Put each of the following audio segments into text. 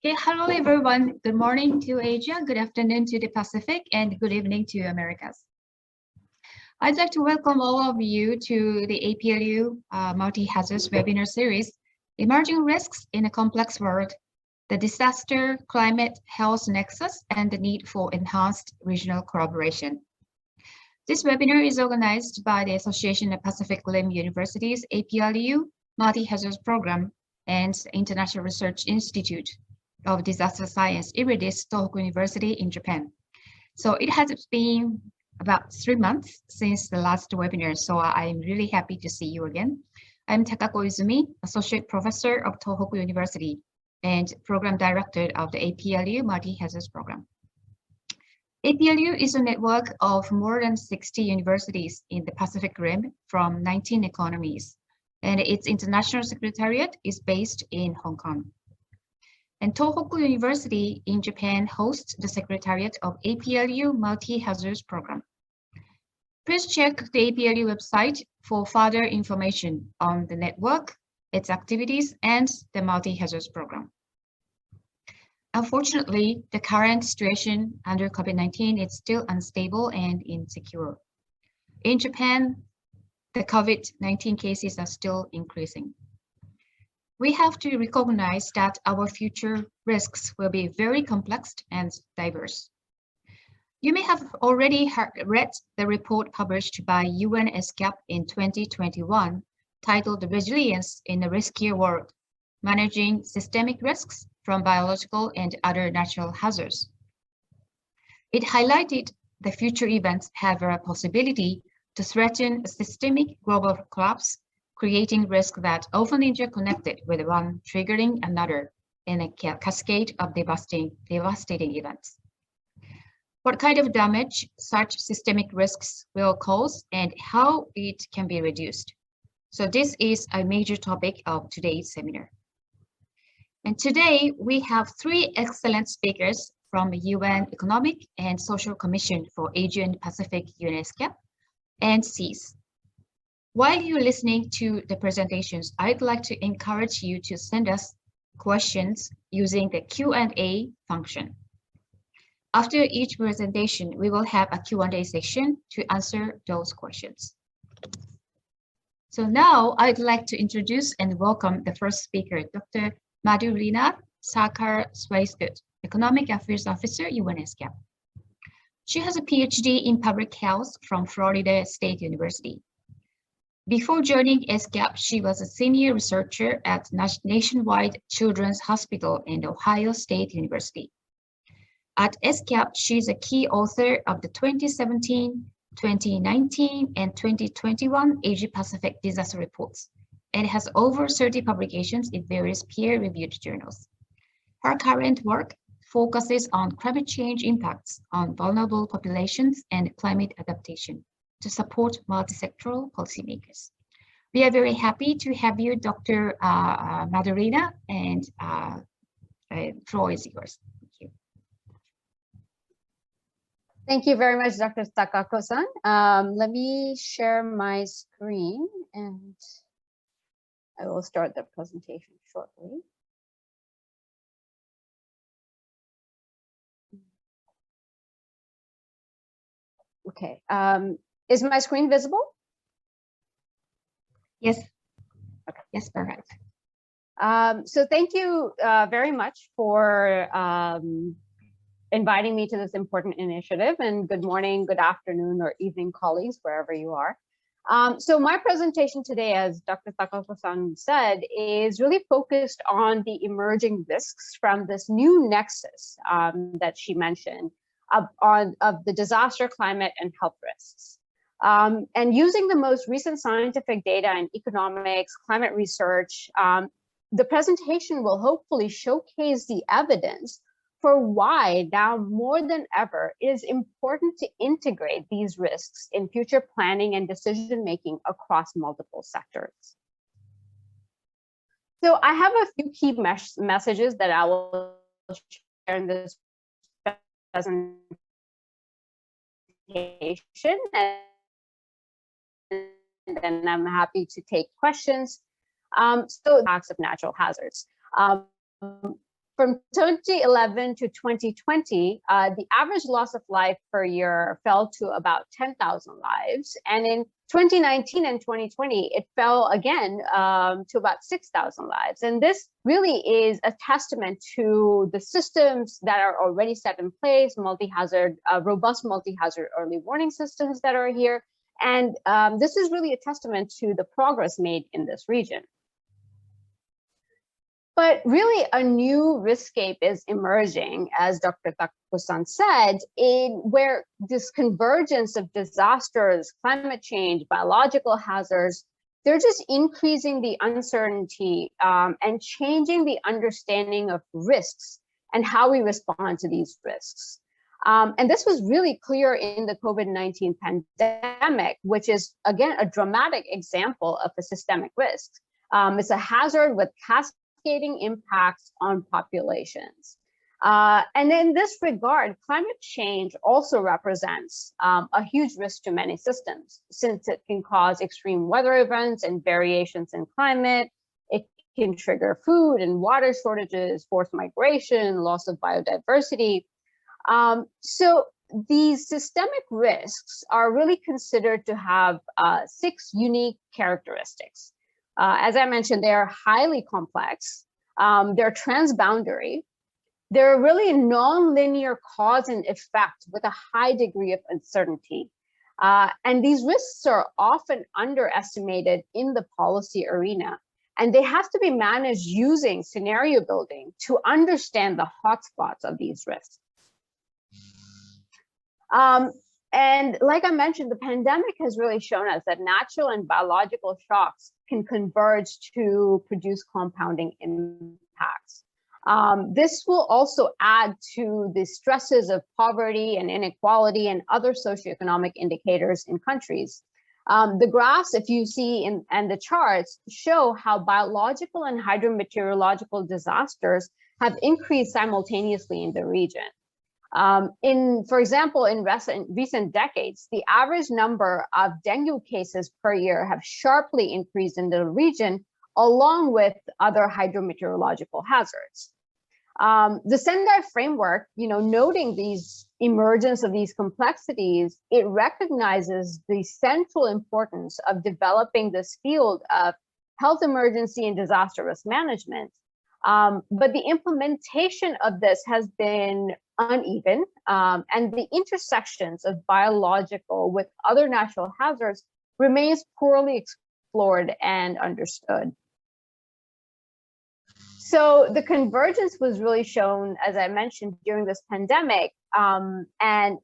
Okay, hello everyone. Good morning to Asia, good afternoon to the Pacific, and good evening to Americas. I'd like to welcome all of you to the APRU Multi-Hazards webinar series, Emerging Risks in a Complex World, the Disaster, Climate, Health Nexus, and the Need for Enhanced Regional Collaboration. This webinar is organized by the Association of Pacific Rim Universities, APRU Multi-Hazards Program, and International Research Institute of Disaster Science, IRIDIS, Tohoku University in Japan. So it has been about 3 months since the last webinar, so I'm really happy to see you again. I'm Takako Izumi, Associate Professor of Tohoku University and Program Director of the APRU Multi-Hazards Program. APRU is a network of more than 60 universities in the Pacific Rim from 19 economies, and its international secretariat is based in Hong Kong. And Tohoku University in Japan hosts the secretariat of APRU Multi-Hazards Program. Please check the APRU website for further information on the network, its activities, and the Multi-Hazards Program. Unfortunately, the current situation under COVID-19 is still unstable and insecure. In Japan, the COVID-19 cases are still increasing. We have to recognize that our future risks will be very complex and diverse. You may have already read the report published by Riskscape in 2021, titled Resilience in a Riskier World, Managing Systemic Risks from Biological and Other Natural Hazards. It highlighted the future events have a possibility to threaten a systemic global collapse, creating risks that often interconnected with one triggering another in a cascade of devastating events. What kind of damage such systemic risks will cause and how it can be reduced. So this is a major topic of today's seminar. And today we have 3 excellent speakers from the UN Economic and Social Commission for Asia and Pacific, Riskscape, and CEAS. While you're listening to the presentations, I'd like to encourage you to send us questions using the Q&A function. After each presentation, we will have a Q&A section to answer those questions. So now I'd like to introduce and welcome the first speaker, Dr. Madhurina Sarkar-Swaistut, Economic Affairs Officer, Riskscape. She has a PhD in public health from Florida State University. Before joining Riskscape, she was a senior researcher at Nationwide Children's Hospital and Ohio State University. At Riskscape, she is a key author of the 2017, 2019, and 2021 Asia-Pacific disaster reports, and has over 30 publications in various peer-reviewed journals. Her current work focuses on climate change impacts on vulnerable populations and climate adaptation to support multi-sectoral policymakers. We are very happy to have you, Dr. Madhurina, and the floor is yours. Thank you. Thank you very much, Dr. Takako-san. Let me share my screen and I will start the presentation shortly. Okay. Is my screen visible? Yes. Okay. Yes, perfect. So thank you very much for inviting me to this important initiative, and good morning, good afternoon, or evening, colleagues, wherever you are. So my presentation today, as Dr. Takako-san said, is really focused on the emerging risks from this new nexus that she mentioned of the disaster, climate, and health risks. And using the most recent scientific data in economics, climate research, the presentation will hopefully showcase the evidence for why now more than ever it is important to integrate these risks in future planning and decision-making across multiple sectors. So I have a few key messages that I will share in this presentation, and then I'm happy to take questions. So impacts of natural hazards. From 2011 to 2020, the average loss of life per year fell to about 10,000 lives. And in 2019 and 2020, it fell again to about 6,000 lives. And this really is a testament to the systems that are already set in place, multi-hazard, robust multi-hazard early warning systems that are here. And this is really a testament to the progress made in this region. But really, a new riskscape is emerging, as Dr. Tako-san said, in where this convergence of disasters, climate change, biological hazards, they're just increasing the uncertainty and changing the understanding of risks and how we respond to these risks. And this was really clear in the COVID-19 pandemic, which is, again, a dramatic example of a systemic risk. It's a hazard with cascading impacts on populations. And in this regard, climate change also represents a huge risk to many systems, since it can cause extreme weather events and variations in climate. It can trigger food and water shortages, forced migration, loss of biodiversity. So these systemic risks are really considered to have 6 unique characteristics. As I mentioned, they are highly complex, they're transboundary, they're really non-linear cause and effect with a high degree of uncertainty. And these risks are often underestimated in the policy arena, and they have to be managed using scenario building to understand the hotspots of these risks. And like I mentioned, the pandemic has really shown us that natural and biological shocks can converge to produce compounding impacts. This will also add to the stresses of poverty and inequality and other socioeconomic indicators in countries. The graphs, if you see and the charts, show how biological and hydrometeorological disasters have increased simultaneously in the region. For example, in recent decades, the average number of dengue cases per year have sharply increased in the region, along with other hydrometeorological hazards. The Sendai framework, noting these emergence of these complexities, it recognizes the central importance of developing this field of health emergency and disaster risk management. But the implementation of this has been uneven, and the intersections of biological with other natural hazards remains poorly explored and understood. So the convergence was really shown, as I mentioned, during this pandemic, and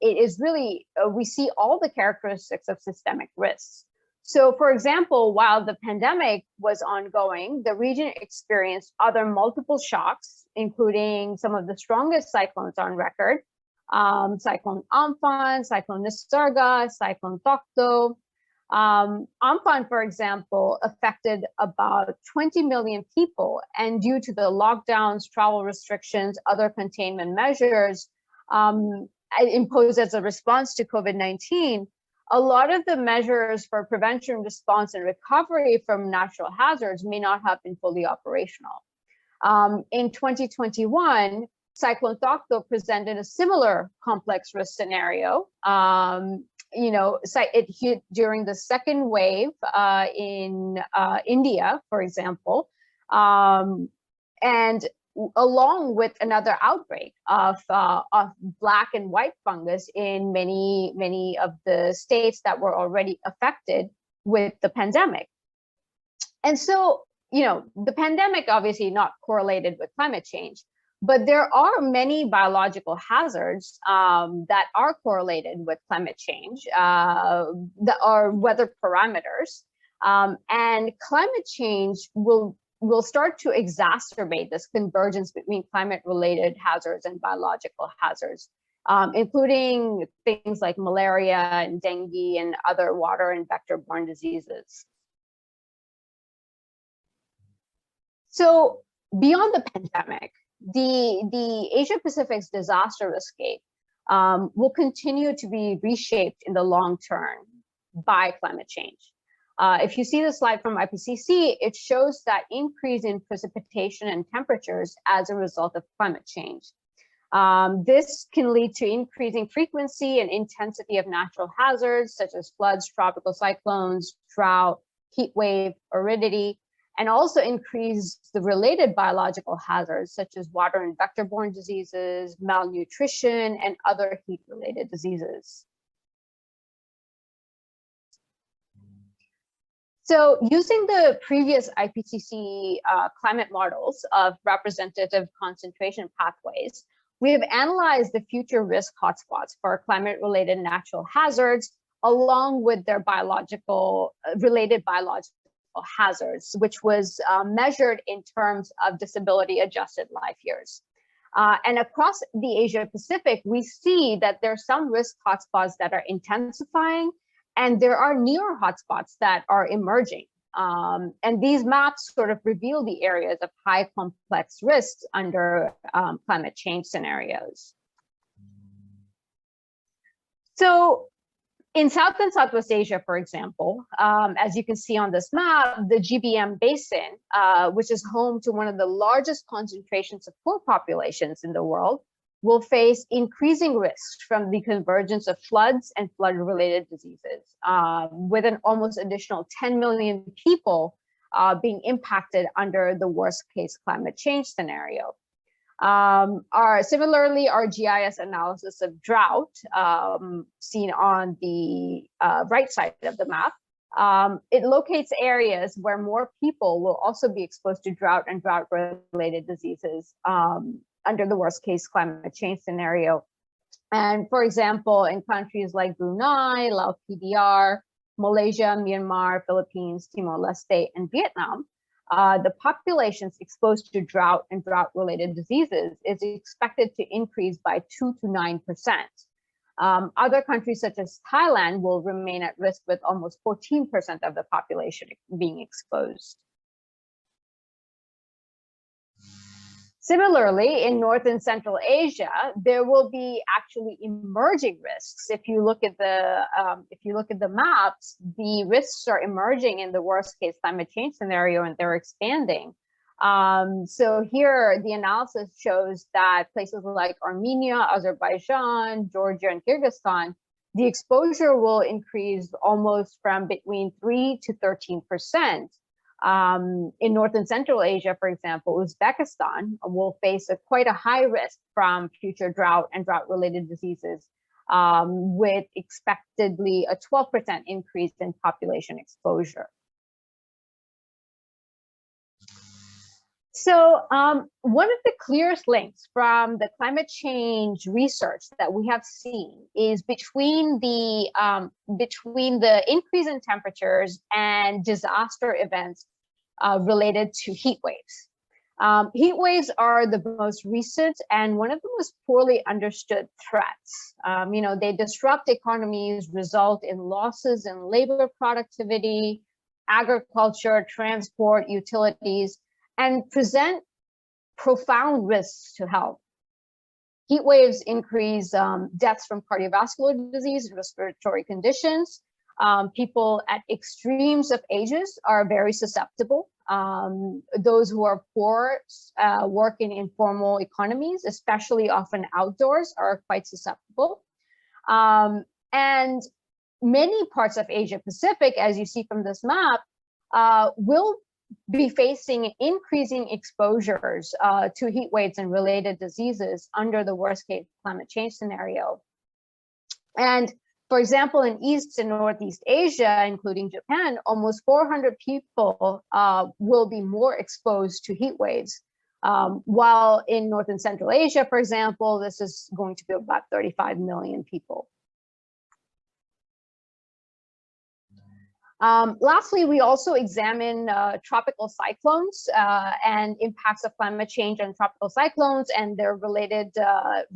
it is really, we see all the characteristics of systemic risks. So, for example, while the pandemic was ongoing, the region experienced other multiple shocks, including some of the strongest cyclones on record, Cyclone Amphan, Cyclone Nisarga, Cyclone Tokto. Amphan, for example, affected about 20 million people, and due to the lockdowns, travel restrictions, other containment measures imposed as a response to COVID-19, a lot of the measures for prevention, response, and recovery from natural hazards may not have been fully operational. In 2021, Cyclone Tokto presented a similar complex risk scenario. It hit during the second wave in India, for example, and along with another outbreak of black and white fungus in many of the states that were already affected with the pandemic. And so, the pandemic obviously not correlated with climate change, but there are many biological hazards that are correlated with climate change that are weather parameters, and climate change will start to exacerbate this convergence between climate-related hazards and biological hazards, including things like malaria and dengue and other water and vector-borne diseases. So beyond the pandemic, the Asia-Pacific's disaster riskscape will continue to be reshaped in the long term by climate change. If you see the slide from IPCC, it shows that increase in precipitation and temperatures as a result of climate change. This can lead to increasing frequency and intensity of natural hazards such as floods, tropical cyclones, drought, heat wave, aridity, and also increase the related biological hazards such as water and vector-borne diseases, malnutrition, and other heat-related diseases. So using the previous IPCC climate models of representative concentration pathways, we have analyzed the future risk hotspots for climate-related natural hazards, along with their related biological hazards, which was measured in terms of disability-adjusted life years. And across the Asia Pacific, we see that there are some risk hotspots that are intensifying, and there are newer hotspots that are emerging. And these maps sort of reveal the areas of high complex risks under climate change scenarios. So in South and Southwest Asia, for example, as you can see on this map, the GBM Basin, which is home to one of the largest concentrations of poor populations in the world, will face increasing risks from the convergence of floods and flood-related diseases, with an almost additional 10 million people being impacted under the worst-case climate change scenario. Similarly, our GIS analysis of drought, seen on the right side of the map, it locates areas where more people will also be exposed to drought and drought-related diseases under the worst-case climate change scenario. And for example, in countries like Brunei, Laos PDR, Malaysia, Myanmar, Philippines, Timor-Leste, and Vietnam, the populations exposed to drought and drought-related diseases is expected to increase by 2 to 9%. Other countries such as Thailand will remain at risk with almost 14% of the population being exposed. Similarly, in North and Central Asia, there will be actually emerging risks. If you look at the maps, the risks are emerging in the worst-case climate change scenario, and they're expanding. So here, the analysis shows that places like Armenia, Azerbaijan, Georgia, and Kyrgyzstan, the exposure will increase almost from between 3 to 13%. In North and Central Asia, for example, Uzbekistan will face quite a high risk from future drought and drought-related diseases, with expectedly a 12% increase in population exposure. So one of the clearest links from the climate change research that we have seen is between the increase in temperatures and disaster events related to heat waves. Heat waves are the most recent and one of the most poorly understood threats. They disrupt economies, result in losses in labor productivity, agriculture, transport, utilities, and present profound risks to health. Heat waves increase deaths from cardiovascular disease and respiratory conditions. People at extremes of ages are very susceptible. Those who are poor, work in informal economies, especially often outdoors, are quite susceptible. And many parts of Asia Pacific, as you see from this map, will be facing increasing exposures to heat waves and related diseases under the worst case climate change scenario. And for example, in East and Northeast Asia, including Japan, almost 400 people will be more exposed to heat waves. While in North and Central Asia, for example, this is going to be about 35 million people. Lastly, we also examine tropical cyclones and impacts of climate change on tropical cyclones and their related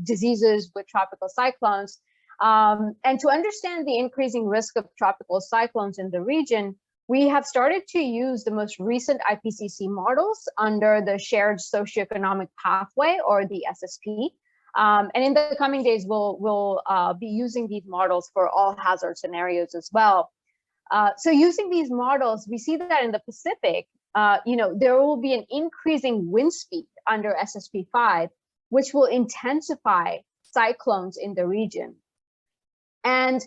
diseases with tropical cyclones. And to understand the increasing risk of tropical cyclones in the region, we have started to use the most recent IPCC models under the Shared Socioeconomic Pathway, or the SSP. And in the coming days, we'll be using these models for all hazard scenarios as well. So using these models, we see that in the Pacific, there will be an increasing wind speed under SSP5, which will intensify cyclones in the region. And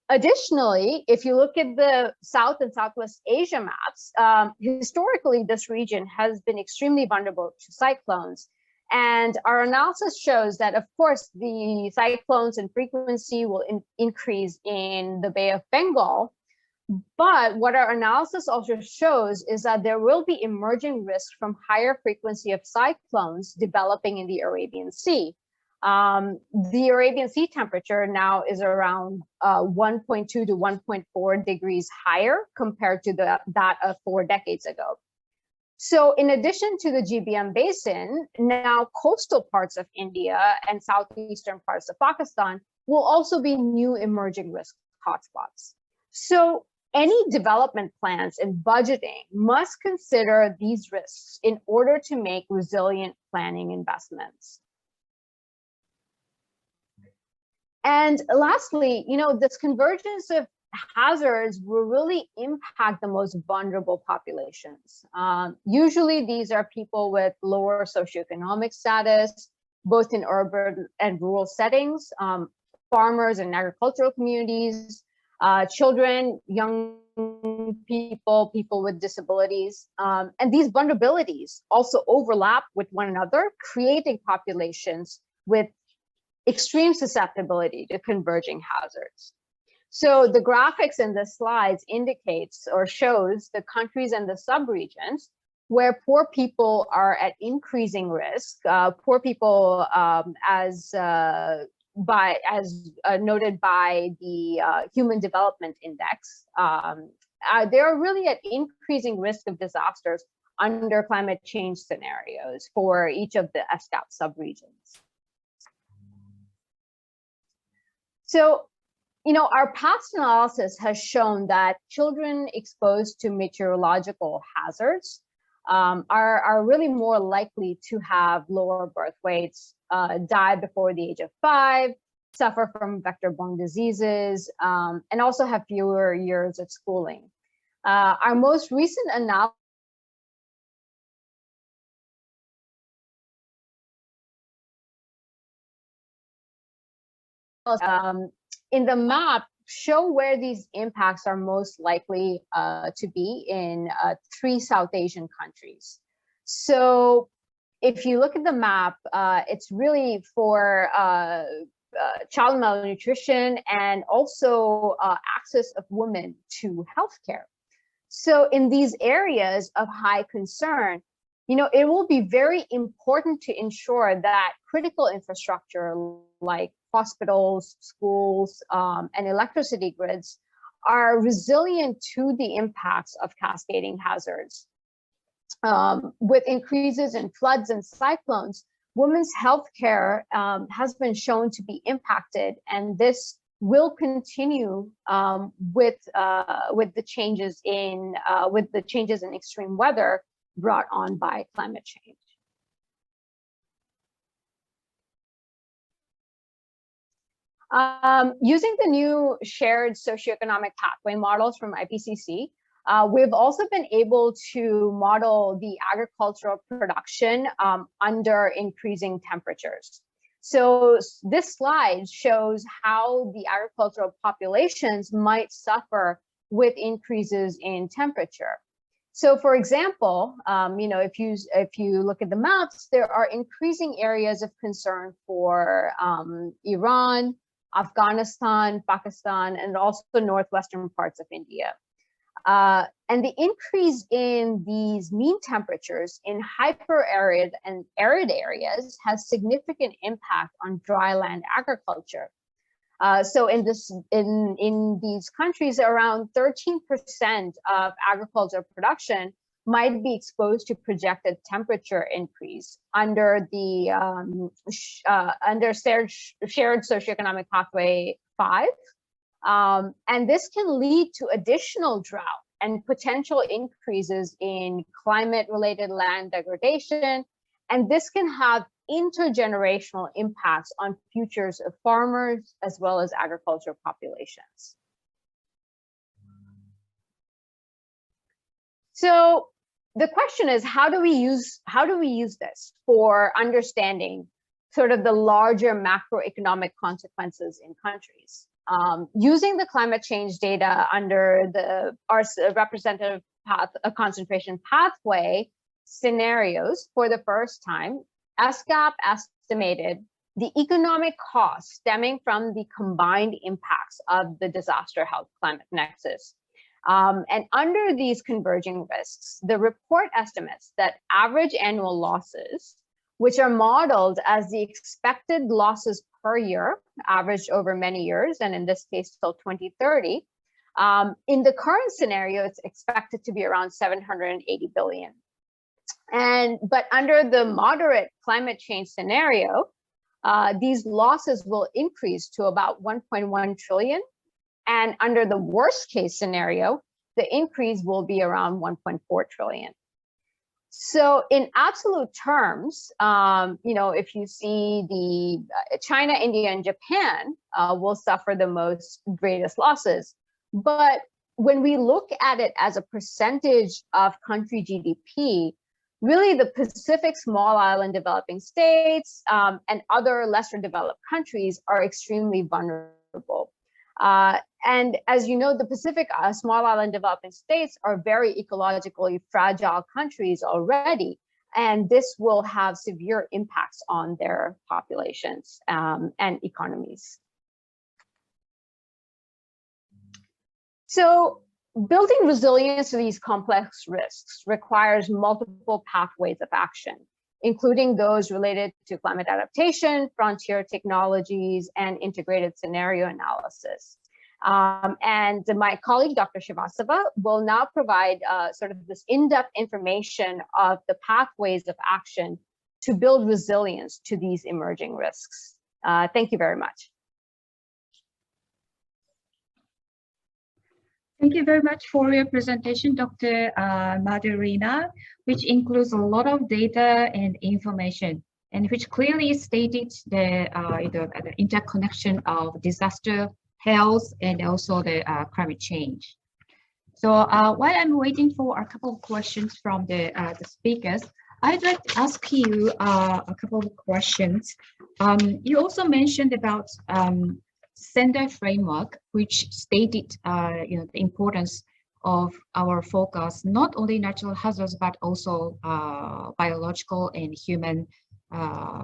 additionally, if you look at the South and Southwest Asia maps, historically, this region has been extremely vulnerable to cyclones. And our analysis shows that, of course, the cyclones and frequency will increase in the Bay of Bengal. But what our analysis also shows is that there will be emerging risks from higher frequency of cyclones developing in the Arabian Sea. The Arabian Sea temperature now is around 1.2 to 1.4 degrees higher compared to that of 4 decades ago. So in addition to the GBM basin, now coastal parts of India and southeastern parts of Pakistan will also be new emerging risk hotspots. So any development plans and budgeting must consider these risks in order to make resilient planning investments. And lastly, this convergence of hazards will really impact the most vulnerable populations. Usually these are people with lower socioeconomic status, both in urban and rural settings, farmers and agricultural communities, children, young people, people with disabilities. And these vulnerabilities also overlap with one another, creating populations with extreme susceptibility to converging hazards. So the graphics in the slides indicates or shows the countries and the subregions where poor people are at increasing risk. Poor people, as noted by the Human Development Index, they are really at increasing risk of disasters under climate change scenarios for each of the SCAP subregions. So, our past analysis has shown that children exposed to meteorological hazards are really more likely to have lower birth weights, die before the age of 5, suffer from vector-borne diseases, and also have fewer years of schooling. Our most recent analysis in the map show where these impacts are most likely to be in 3 South Asian countries. So if you look at the map, it's really for child malnutrition and also access of women to healthcare. So in these areas of high concern, it will be very important to ensure that critical infrastructure like hospitals, schools, and electricity grids are resilient to the impacts of cascading hazards. With increases in floods and cyclones, women's health care has been shown to be impacted, and this will continue with the changes in extreme weather brought on by climate change. Using the new shared socioeconomic pathway models from IPCC, we've also been able to model the agricultural production under increasing temperatures. So this slide shows how the agricultural populations might suffer with increases in temperature. So for example, if you look at the maps, there are increasing areas of concern for Iran, Afghanistan, Pakistan, and also the northwestern parts of India. And the increase in these mean temperatures in hyper-arid and arid areas has significant impact on dry land agriculture. So in these countries, around 13% of agricultural production might be exposed to projected temperature increase under the under shared socioeconomic pathway 5. And this can lead to additional drought and potential increases in climate-related land degradation. And this can have intergenerational impacts on futures of farmers as well as agricultural populations. So the question is, how do we use this for understanding sort of the larger macroeconomic consequences in countries? Using the climate change data under our representative concentration pathway scenarios for the first time, ESCAP estimated the economic costs stemming from the combined impacts of the disaster health climate nexus. And under these converging risks, the report estimates that average annual losses, which are modeled as the expected losses per year, averaged over many years, and in this case till 2030, in the current scenario, it's expected to be around 780 billion. But under the moderate climate change scenario, these losses will increase to about 1.1 trillion. And under the worst case scenario, the increase will be around 1.4 trillion. So in absolute terms, if you see the China, India, and Japan will suffer the greatest losses. But when we look at it as a percentage of country GDP, really the Pacific small island developing states and other lesser developed countries are extremely vulnerable. And as you know, the Pacific small island developing states are very ecologically fragile countries already, and this will have severe impacts on their populations and economies. So building resilience to these complex risks requires multiple pathways of action, including those related to climate adaptation, frontier technologies, and integrated scenario analysis. And my colleague, Dr. Srivastava, will now provide sort of this in-depth information of the pathways of action to build resilience to these emerging risks. Thank you very much. Thank you very much for your presentation, Dr. Madhurina, which includes a lot of data and information, and which clearly stated the interconnection of disaster, health, and also the climate change. So while I'm waiting for a couple of questions from the speakers, I'd like to ask you a couple of questions. You also mentioned about Sender framework, which stated the importance of our focus, not only natural hazards, but also biological and human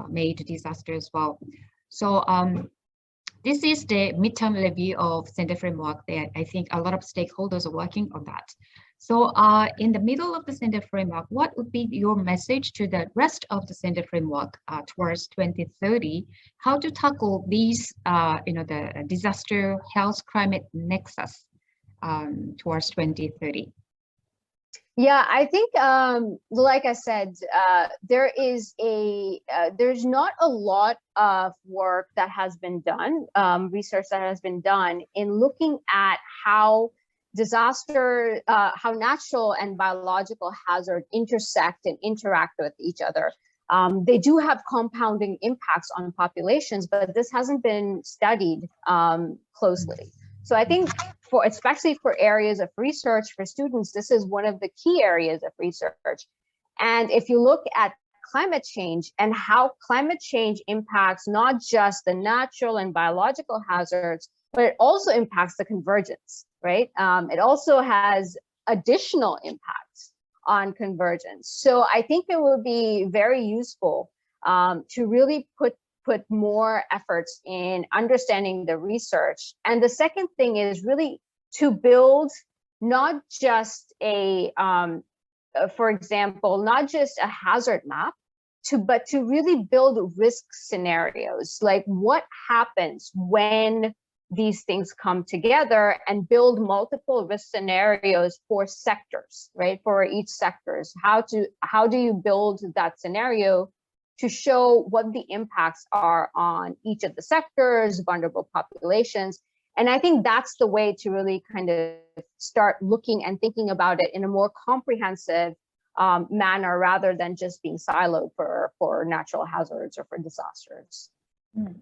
made disasters as well. So this is the midterm review of Sender framework that I think a lot of stakeholders are working on that. So in the middle of the Sender framework, what would be your message to the rest of the Sender framework towards 2030? How to tackle these, the disaster, health, climate nexus towards 2030? Yeah, I think, like I said, there's not a lot of work that has been done, research that has been done in looking at how how natural and biological hazard intersect and interact with each other. They do have compounding impacts on populations, but this hasn't been studied closely. So I think especially for areas of research for students, this is one of the key areas of research. And if you look at climate change and how climate change impacts not just the natural and biological hazards, but it also impacts the convergence, right? It also has additional impacts on convergence. So I think it would be very useful to really put more efforts in understanding the research. And the second thing is really to build not just for example, not just a hazard map, but to really build risk scenarios, like what happens when these things come together, and build multiple risk scenarios for sectors, right? For each sectors, how do you build that scenario to show what the impacts are on each of the sectors, vulnerable populations. And I think that's the way to really kind of start looking and thinking about it in a more comprehensive manner, rather than just being siloed for natural hazards or for disasters.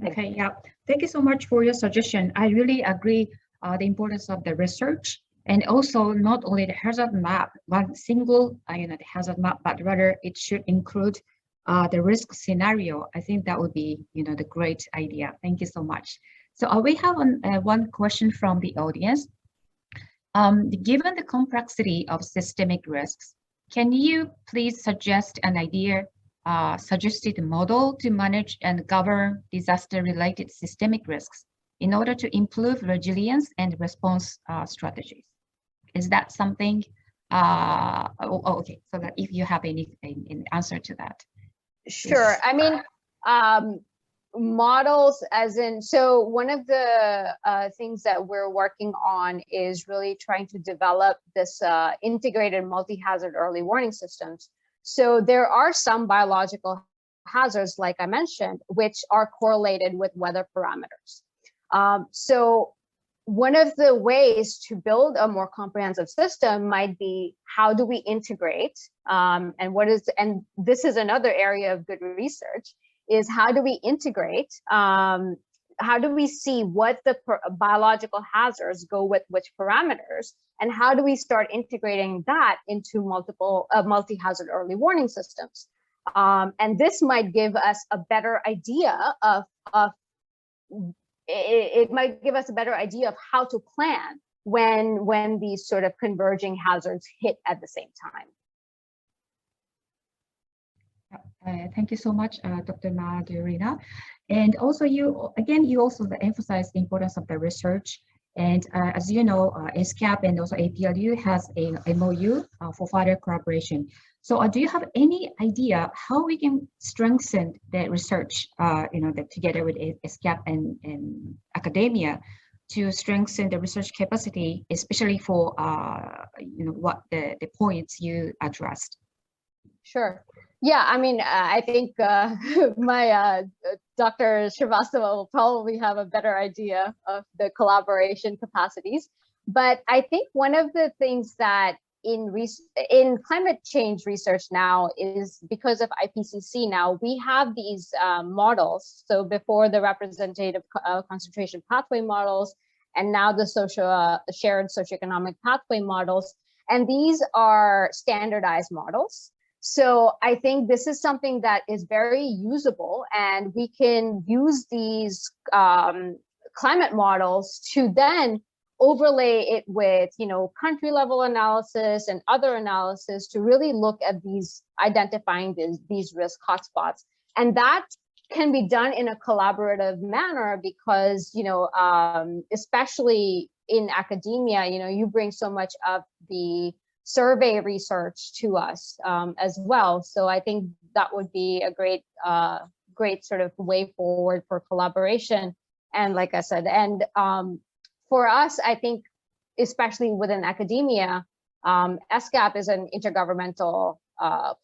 Okay, yeah. Thank you so much for your suggestion. I really agree the importance of the research And also not only the hazard map, one single the hazard map, but rather it should include the risk scenario. I think that would be the great idea. Thank you so much. So we have one question from the audience. Given the complexity of systemic risks, can you please suggest an idea, suggested model to manage and govern disaster-related systemic risks in order to improve resilience and response strategies? Is that something? Okay. So that if you have any answer to that. Sure. I mean, models as in, so one of the things that we're working on is really trying to develop this integrated multi-hazard early warning systems. So there are some biological hazards, like I mentioned, which are correlated with weather parameters. So one of the ways to build a more comprehensive system might be, how do we integrate? And this is another area of good research, is how do we integrate? How do we see what the biological hazards go with which parameters? And how do we start integrating that into multi-hazard early warning systems? And this might give us a better idea of it might give us a better idea of how to plan when these sort of converging hazards hit at the same time. Thank you so much, Dr. Madhurina. And also you also emphasize the importance of the research. And as you know, SCAP and also APRU has a MOU for further collaboration. So do you have any idea how we can strengthen the research, together with SCAP and academia, to strengthen the research capacity, especially for what the points you addressed? Sure. Yeah, I mean, I think my Dr. Srivastava will probably have a better idea of the collaboration capacities. But I think one of the things that in climate change research now is, because of IPCC now, we have these models. So before, the representative concentration pathway models, and now the shared socioeconomic pathway models. And these are standardized models. So I think this is something that is very usable, and we can use these climate models to then overlay it with, country level analysis and other analysis to really look at identifying these risk hotspots. And that can be done in a collaborative manner because, especially in academia, you bring so much of the survey research to us as well. So I think that would be a great sort of way forward for collaboration. And like I said, and for us, I think, especially within academia, SCAP is an intergovernmental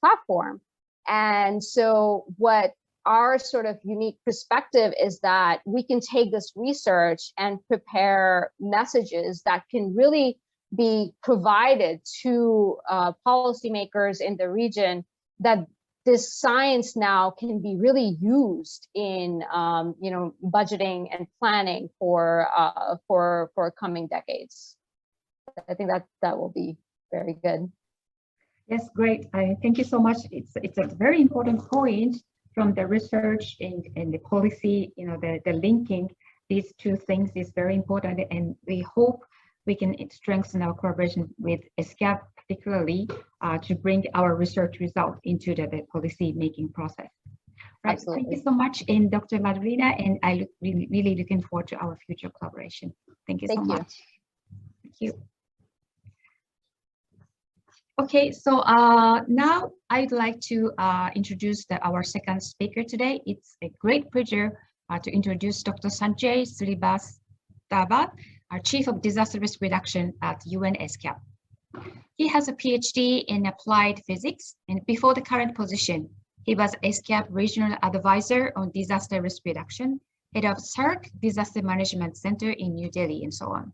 platform. And so what our sort of unique perspective is that we can take this research and prepare messages that can really be provided to policymakers in the region, that this science now can be really used in budgeting and planning for coming decades. I think that will be very good. Yes, great. Thank you so much. It's a very important point from the research and the policy. The linking these two things is very important, and we hope we can strengthen our collaboration with SCAP, particularly to bring our research result into the policy making process. Right. Absolutely. Thank you so much, and Dr. Madhurina, and I really looking forward to our future collaboration. Thank you so much. Thank you. Okay, so now I'd like to introduce our second speaker today. It's a great pleasure to introduce Dr. Sanjay Srivastava, our Chief of Disaster Risk Reduction at UN SCAP. He has a PhD in applied physics, and before the current position, he was SCAP Regional Advisor on Disaster Risk Reduction, head of SARC Disaster Management Center in New Delhi, and so on.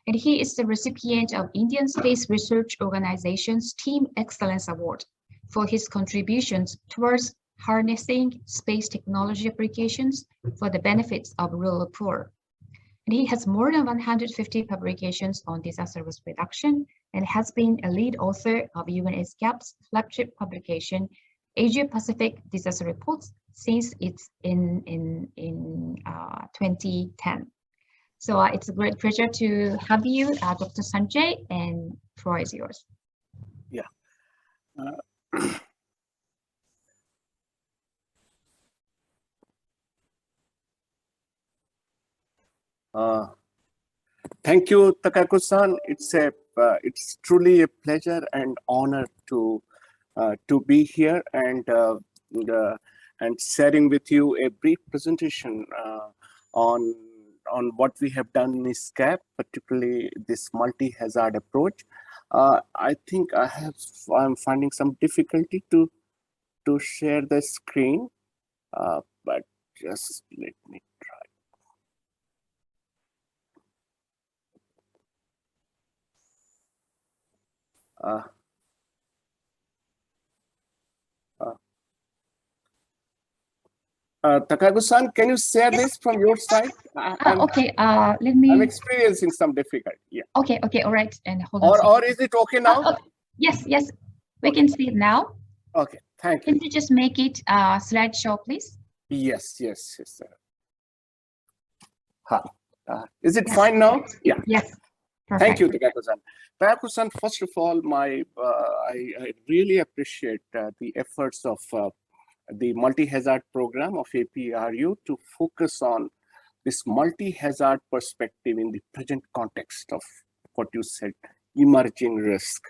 And he is the recipient of Indian Space Research Organization's Team Excellence Award for his contributions towards harnessing space technology applications for the benefits of rural poor. And he has more than 150 publications on disaster risk reduction and has been a lead author of UNESCAP's flagship publication, Asia Pacific Disaster Reports, since it's in 2010. So it's a great pleasure to have you, Dr. Sanjay, and floor is yours. Yeah. Thank you, Takaku-san. It's truly a pleasure and honor to be here and sharing with you a brief presentation on what we have done in Riskscape, particularly this multi-hazard approach. I think I'm finding some difficulty to share the screen, but just let me try. Takagu-san, can you share this from your side? Okay, let me. I'm experiencing some difficulty. Yeah. Okay, all right. And hold on. Or is it okay now? Okay. Yes, we can see it now. Okay, thank you. Can you just make it a slideshow, please? Yes, sir. Is it fine now? Yeah. Yes. Perfect. Thank you, Takaku-san. Takaku-san, first of all, I really appreciate the efforts of the multi-hazard program of APRU to focus on this multi-hazard perspective in the present context of what you said, emerging risk,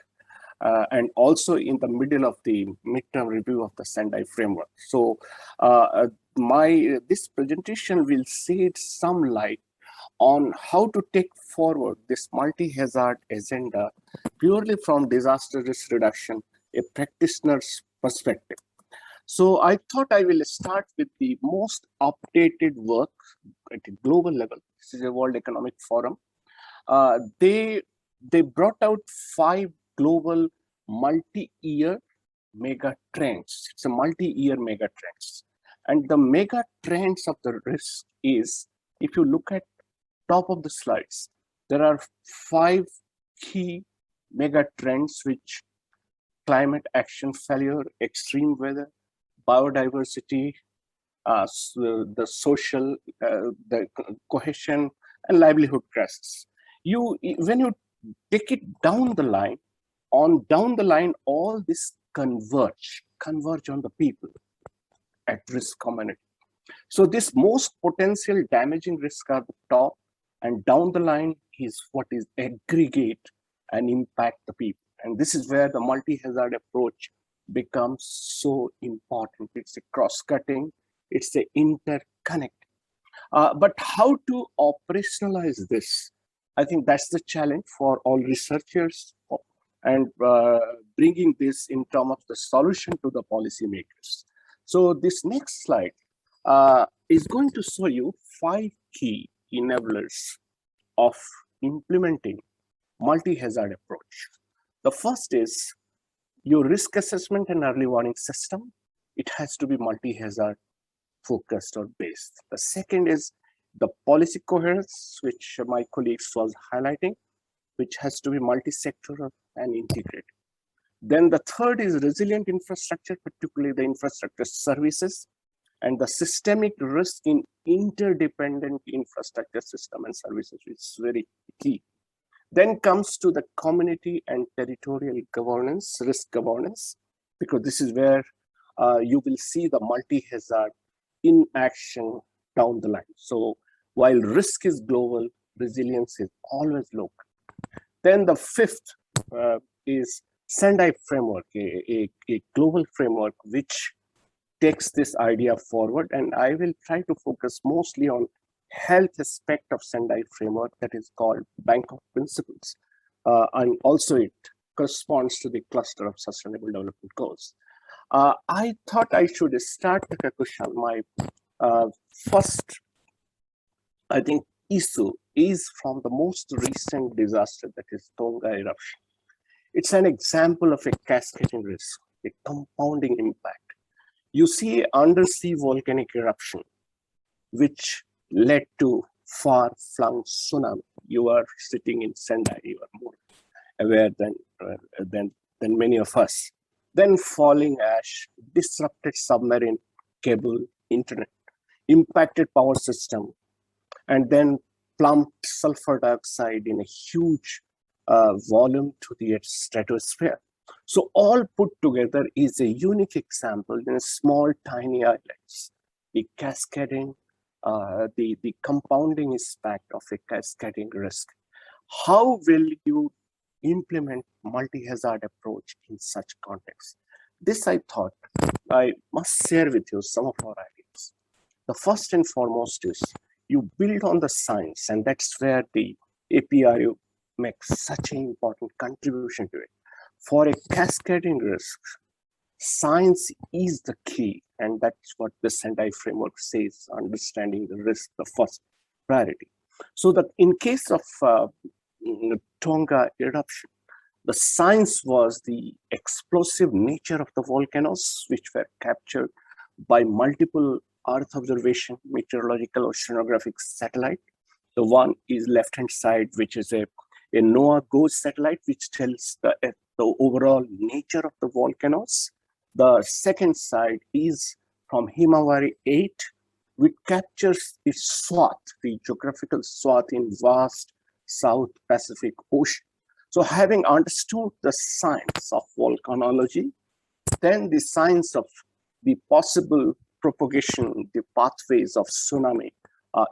and also in the middle of the midterm review of the Sendai framework. So this presentation will shed some light on how to take forward this multi-hazard agenda purely from disaster risk reduction, a practitioner's perspective. So I thought I will start with the most updated work at a global level. This is a World Economic Forum. They brought out 5 global multi-year mega trends. It's a multi-year mega trends. And the mega trends of the risk is, if you look at top of the slides, there are 5 key mega trends which climate action failure, extreme weather, biodiversity, the social, the cohesion, and livelihood crisis. When you take it down the line, all this converge on the people at risk community. So this most potential damaging risk are the top, and down the line is what is aggregate and impact the people. And this is where the multi-hazard approach becomes so important. It's a cross-cutting, it's a interconnect. But how to operationalize this? I think that's the challenge for all researchers, and bringing this in terms of the solution to the policymakers. So this next slide is going to show you 5 key enablers of implementing multi-hazard approach. The first is your risk assessment and early warning system. It has to be multi-hazard focused or based. The second is the policy coherence, which my colleagues was highlighting, which has to be multi-sectoral and integrated. Then the third is resilient infrastructure, particularly the infrastructure services, and the systemic risk in interdependent infrastructure system and services, which is very key. Then comes to the community and territorial governance, risk governance, because this is where you will see the multi-hazard in action down the line. So while risk is global, resilience is always local. Then the fifth is Sendai framework, a global framework which takes this idea forward. And I will try to focus mostly on health aspect of Sendai framework that is called Bank of Principles. And also it corresponds to the cluster of sustainable development goals. I thought I should start, Takaku-san, my first, I think, issue is from the most recent disaster, that is Tonga eruption. It's an example of a cascading risk, a compounding impact. You see undersea volcanic eruption, which led to far-flung tsunami. You are sitting in Sendai, you are more aware than many of us. Then falling ash, disrupted submarine cable, internet, impacted power system, and then plumped sulfur dioxide in a huge volume to the stratosphere. So all put together is a unique example in a small, tiny islands. The cascading, the compounding impact of a cascading risk. How will you implement multi-hazard approach in such context? This I thought I must share with you some of our ideas. The first and foremost is you build on the science, and that's where the APRU makes such an important contribution to it. For a cascading risk, science is the key, and that's what the Sendai framework says, understanding the risk, the first priority. So that in case of Tonga eruption, the science was the explosive nature of the volcanoes, which were captured by multiple Earth observation, meteorological oceanographic satellite. The one is left-hand side, which is a NOAA GOES satellite, which tells the overall nature of the volcanoes. The second side is from Himawari 8, which captures its swath, the geographical swath in vast South Pacific Ocean. So having understood the science of volcanology, then the science of the possible propagation, the pathways of tsunami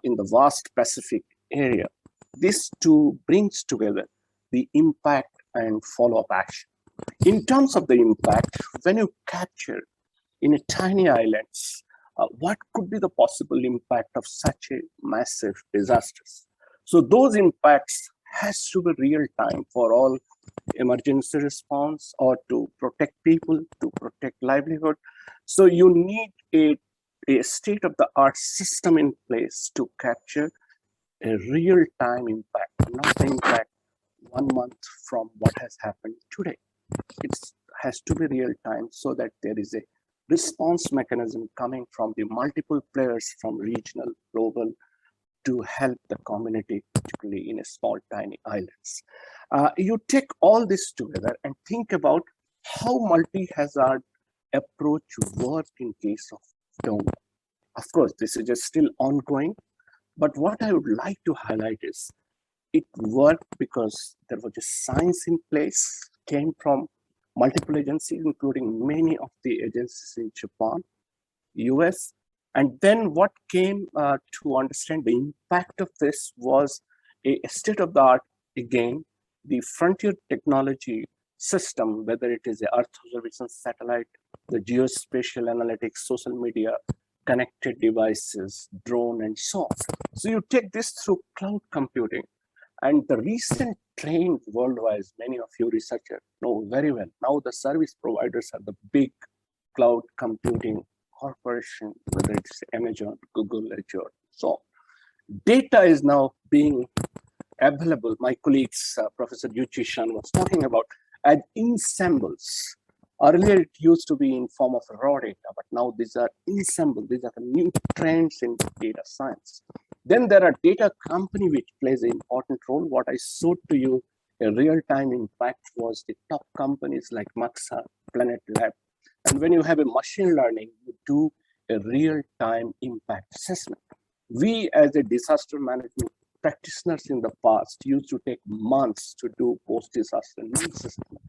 in the vast Pacific area, this too brings together the impact and follow-up action. In terms of the impact, when you capture in a tiny islands, what could be the possible impact of such a massive disasters? So those impacts has to be real time for all emergency response or to protect people, to protect livelihood. So you need a state-of-the-art system in place to capture a real-time impact, not the impact 1 month from what has happened today. It has to be real-time so that there is a response mechanism coming from the multiple players from regional, global, to help the community, particularly in a small, tiny islands. You take all this together and think about how multi-hazard approach work in case of Tonga. Of course, this is just still ongoing, but what I would like to highlight is it worked because there was a science in place, came from multiple agencies, including many of the agencies in Japan, US, and then what came to understand the impact of this was a state-of-the-art, again, the frontier technology system, whether it is the Earth observation satellite, the geospatial analytics, social media, connected devices, drone, and so on. So you take this through cloud computing, and the recent trend worldwide, many of you researchers know very well, now the service providers are the big cloud computing corporation, whether it's Amazon, Google, Azure, so on. Data is now being available. My colleagues, Professor Yuchi Shan was talking about as ensembles. Earlier, it used to be in form of raw data, but now these are ensemble. These are the new trends in data science. Then there are data company which plays an important role. What I showed to you, a real-time impact was the top companies like Maxa, Planet Lab. And when you have a machine learning, you do a real-time impact assessment. We as a disaster management practitioners in the past used to take months to do post-disaster needs assessment.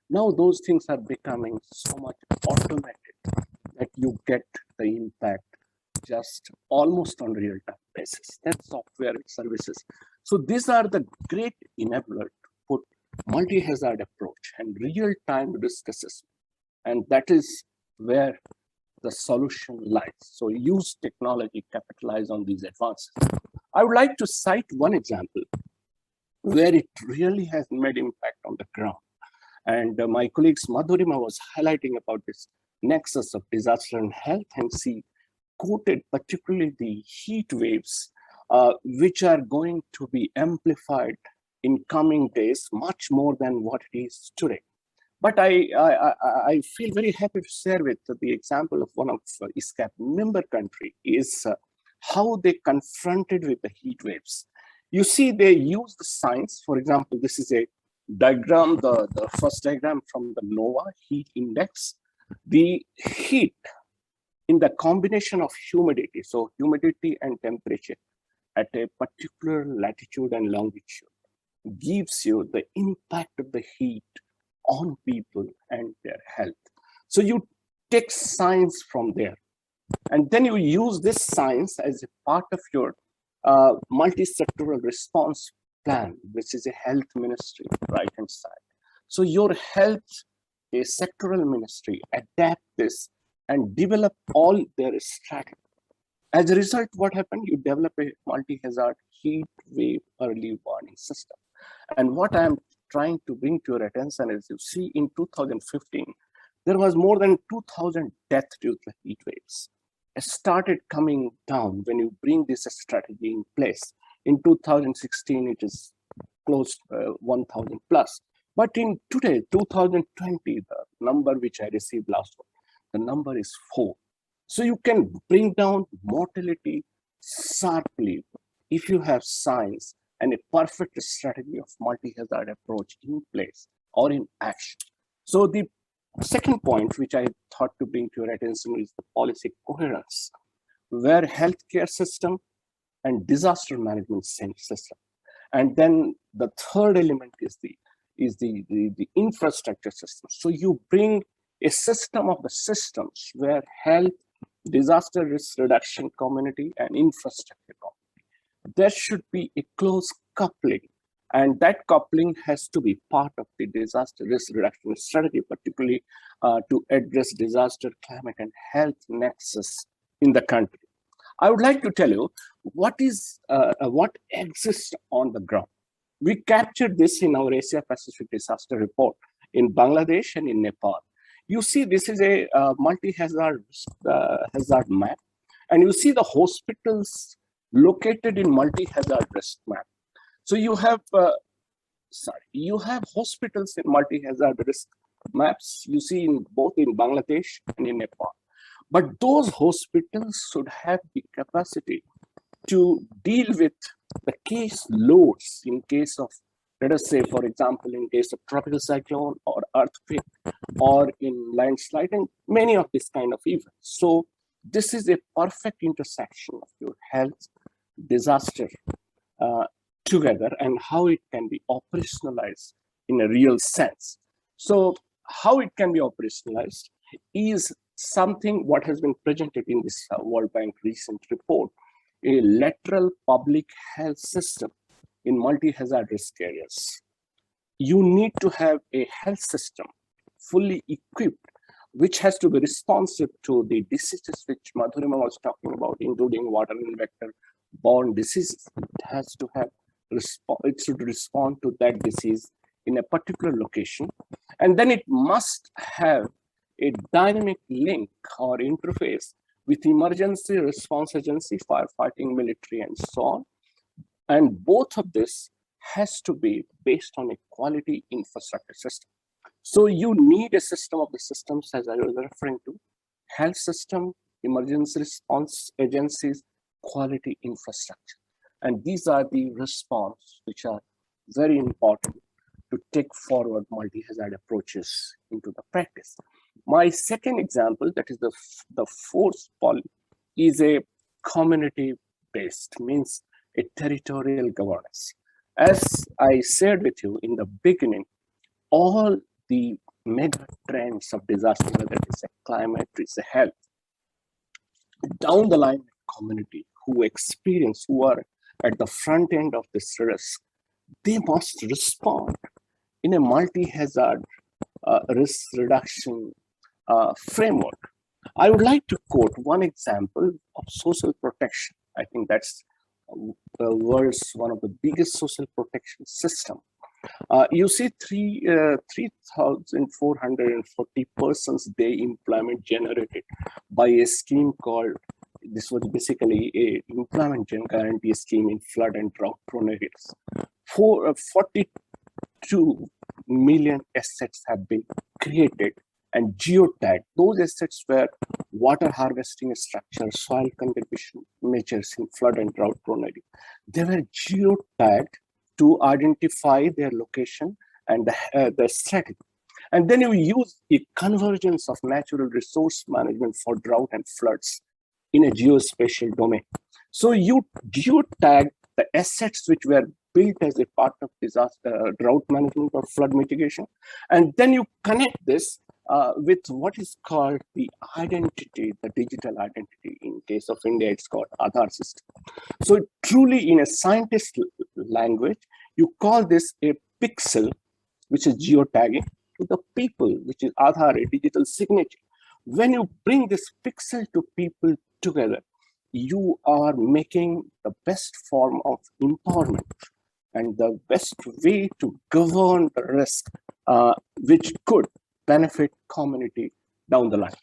Now those things are becoming so much automated that you get the impact just almost on real-time basis. That's software services. So these are the great enabler to put multi-hazard approach and real-time risk assessment. And that is where the solution lies. So use technology, capitalize on these advances. I would like to cite one example where it really has made impact on the ground. And my colleagues Madhurima was highlighting about this nexus of disaster and health, and she quoted particularly the heat waves, which are going to be amplified in coming days, much more than what it is today. But I feel very happy to share with the example of one of ISCAP member country is how they confronted with the heat waves. You see, they use the science. For example, this is a diagram, the first diagram from the NOAA heat index. The heat in the combination of humidity, so humidity and temperature at a particular latitude and longitude gives you the impact of the heat on people and their health. So you take science from there, and then you use this science as a part of your multi-sectoral response plan, which is a health ministry, right hand side. So your health, a sectoral ministry, adapt this and develop all their strategy. As a result, what happened? You develop a multi-hazard heat wave early warning system. And what I'm trying to bring to your attention is, you see, in 2015, there was more than 2,000 deaths due to heat waves. It started coming down when you bring this strategy in place. In 2016, it is close to 1,000 plus. But in today, 2020, the number which I received last one, the number is 4. So you can bring down mortality sharply if you have science and a perfect strategy of multi-hazard approach in place or in action. So the second point, which I thought to bring to your attention, is the policy coherence, where healthcare system and disaster management system. And then the third element is the infrastructure system. So you bring a system of the systems where health, disaster risk reduction community, and infrastructure community. There should be a close coupling, and that coupling has to be part of the disaster risk reduction strategy, particularly to address disaster, climate, and health nexus in the country. I would like to tell you what exists on the ground. We captured this in our Asia Pacific disaster report in Bangladesh and in Nepal. You see, this is a multi-hazard hazard map, and you see the hospitals located in multi-hazard risk map. So you have hospitals in multi-hazard risk maps. You see in both in Bangladesh and in Nepal. But those hospitals should have the capacity to deal with the case loads in case of, let us say, for example, in case of tropical cyclone or earthquake or in landslide and many of this kind of events. So this is a perfect intersection of your health, disaster together, and how it can be operationalized in a real sense. So how it can be operationalized is something what has been presented in this World Bank recent report, a lateral public health system in multi-hazard risk areas. You need to have a health system fully equipped, which has to be responsive to the diseases which Madhurima was talking about, including water and vector-borne diseases. It has to have it should respond to that disease in a particular location, and then it must have a dynamic link or interface with emergency response agency, firefighting, military, and so on. And both of this has to be based on a quality infrastructure system. So you need a system of the systems, as I was referring to, health system, emergency response agencies, quality infrastructure. And these are the response which are very important to take forward multi-hazard approaches into the practice. My second example, that is the fourth poly, is a community-based, means a territorial governance. As I shared with you in the beginning, all the mega trends of disaster, whether it's a climate, it's a health, down the line, community who are at the front end of this risk, they must respond in a multi-hazard risk reduction framework. I would like to quote one example of social protection. I think that's the world's one of the biggest social protection system. You see 3,440 persons day employment generated by a scheme called, this was basically a employment guarantee scheme in flood and drought prone areas. 42 million assets have been created and geotag those assets where water harvesting structure, soil contribution measures in flood and drought prone area. They were geotagged to identify their location and the strategy. And then you use a convergence of natural resource management for drought and floods in a geospatial domain. So you geotag the assets which were built as a part of disaster, drought management or flood mitigation, and then you connect this with what is called the identity, the digital identity. In case of India, it's called Aadhaar system. So truly, in a scientist language, you call this a pixel, which is geotagging, to the people, which is Aadhaar, a digital signature. When you bring this pixel to people together, you are making the best form of empowerment and the best way to govern the risk, which could benefit community down the line.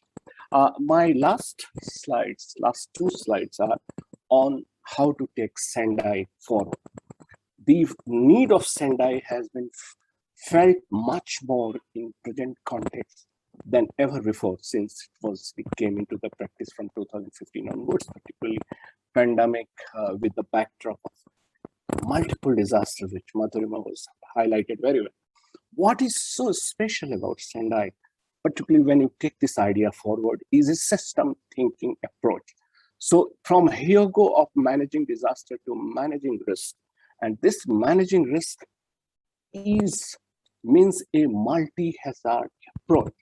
My last two slides are on how to take Sendai forward. The need of Sendai has been felt much more in present context than ever before since it came into the practice from 2015 onwards, particularly pandemic with the backdrop of multiple disasters, which Madhurima was highlighted very well. What is so special about Sendai, particularly when you take this idea forward, is a system thinking approach. So from here go of managing disaster to managing risk. And this managing risk means a multi-hazard approach.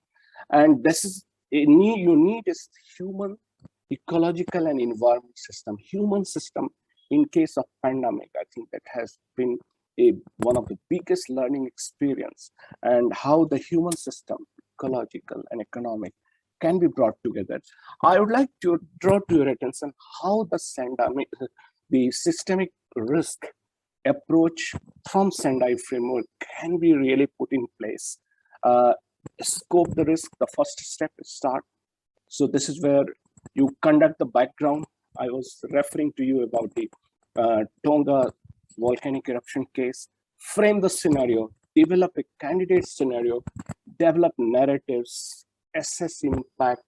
And this is you need is human, ecological, and environment system. Human system, in case of pandemic, I think that has been one of the biggest learning experience, and how the human system, ecological and economic, can be brought together. I would like to draw to your attention how the systemic risk approach from Sendai framework can be really put in place. Scope the risk, the first step is start. So this is where you conduct the background. I was referring to you about the Tonga volcanic eruption case. Frame the scenario, develop a candidate scenario, develop narratives, assess impact,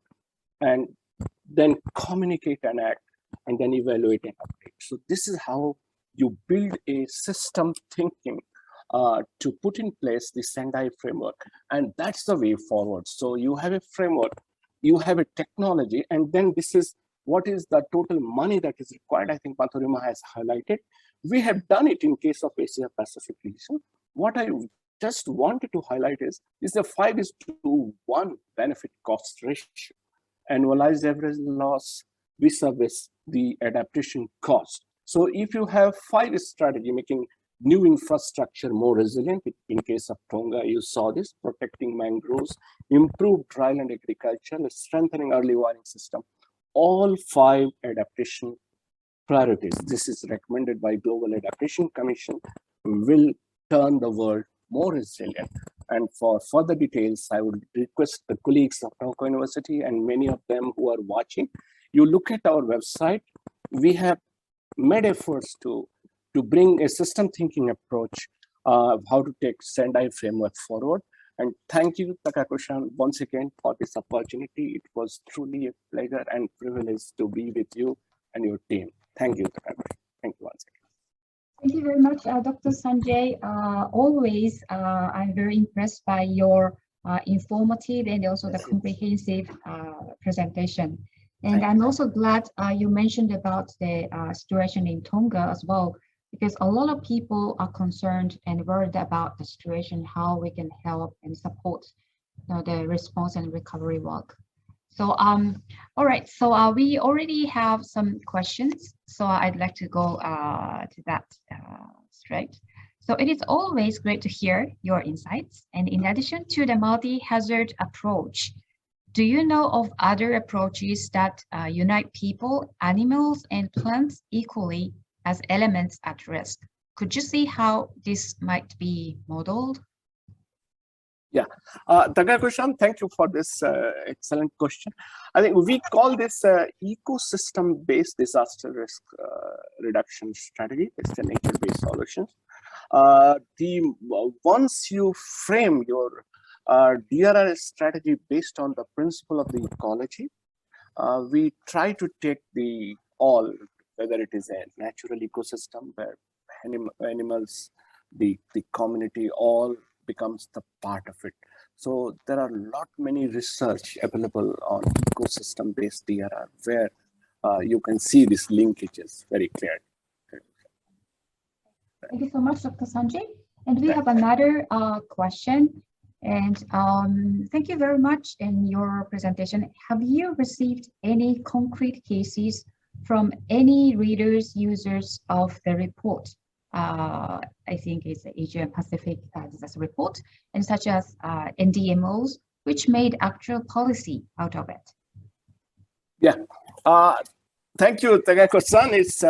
and then communicate and act, and then evaluate and update. So this is how you build a system thinking to put in place the Sendai framework. And that's the way forward. So you have a framework, you have a technology, and then this is what is the total money that is required. I think Madhurima has highlighted. We have done it in case of Asia Pacific region. What I just wanted to highlight is the 5:1 benefit cost ratio. Annualized average loss vis-a-vis the adaptation cost. So if you have 5 strategy, making new infrastructure more resilient, in case of Tonga, you saw this, protecting mangroves, improved dryland agriculture, strengthening early warning system, all 5 adaptation priorities. This is recommended by Global Adaptation Commission, will turn the world more resilient. And for further details, I would request the colleagues of Tonga University and many of them who are watching, you look at our website. We have made efforts to bring a system thinking approach of how to take Sendai framework forward. And thank you, Takako-san, once again for this opportunity. It was truly a pleasure and privilege to be with you and your team. Thank you, Takako. Thank you once again. Thank you very much, Dr. Sanjay. Always, I'm very impressed by your informative and also the comprehensive presentation. And I'm also glad you mentioned about the situation in Tonga as well, because a lot of people are concerned and worried about the situation, how we can help and support the response and recovery work. So, all right, so we already have some questions, so I'd like to go to that straight. So it is always great to hear your insights. And in addition to the multi-hazard approach, do you know of other approaches that unite people, animals, and plants equally as elements at risk? Could you see how this might be modeled? Yeah, Takako-san, thank you for this excellent question. I think we call this ecosystem-based disaster risk reduction strategy. It's the nature-based solutions. Once you frame your DRR strategy based on the principle of the ecology. We try to take the all, whether it is a natural ecosystem where animals, the community, all becomes the part of it. So there are many research available on ecosystem-based DRR where you can see these linkages very clearly. Thank you so much, Dr. Sanjay. And we have another question. And thank you very much in your presentation. Have you received any concrete cases from any readers, users of the report? I think it's the Asia Pacific disaster report, and such as NDMOs, which made actual policy out of it. Yeah, thank you, Tagako-san. It's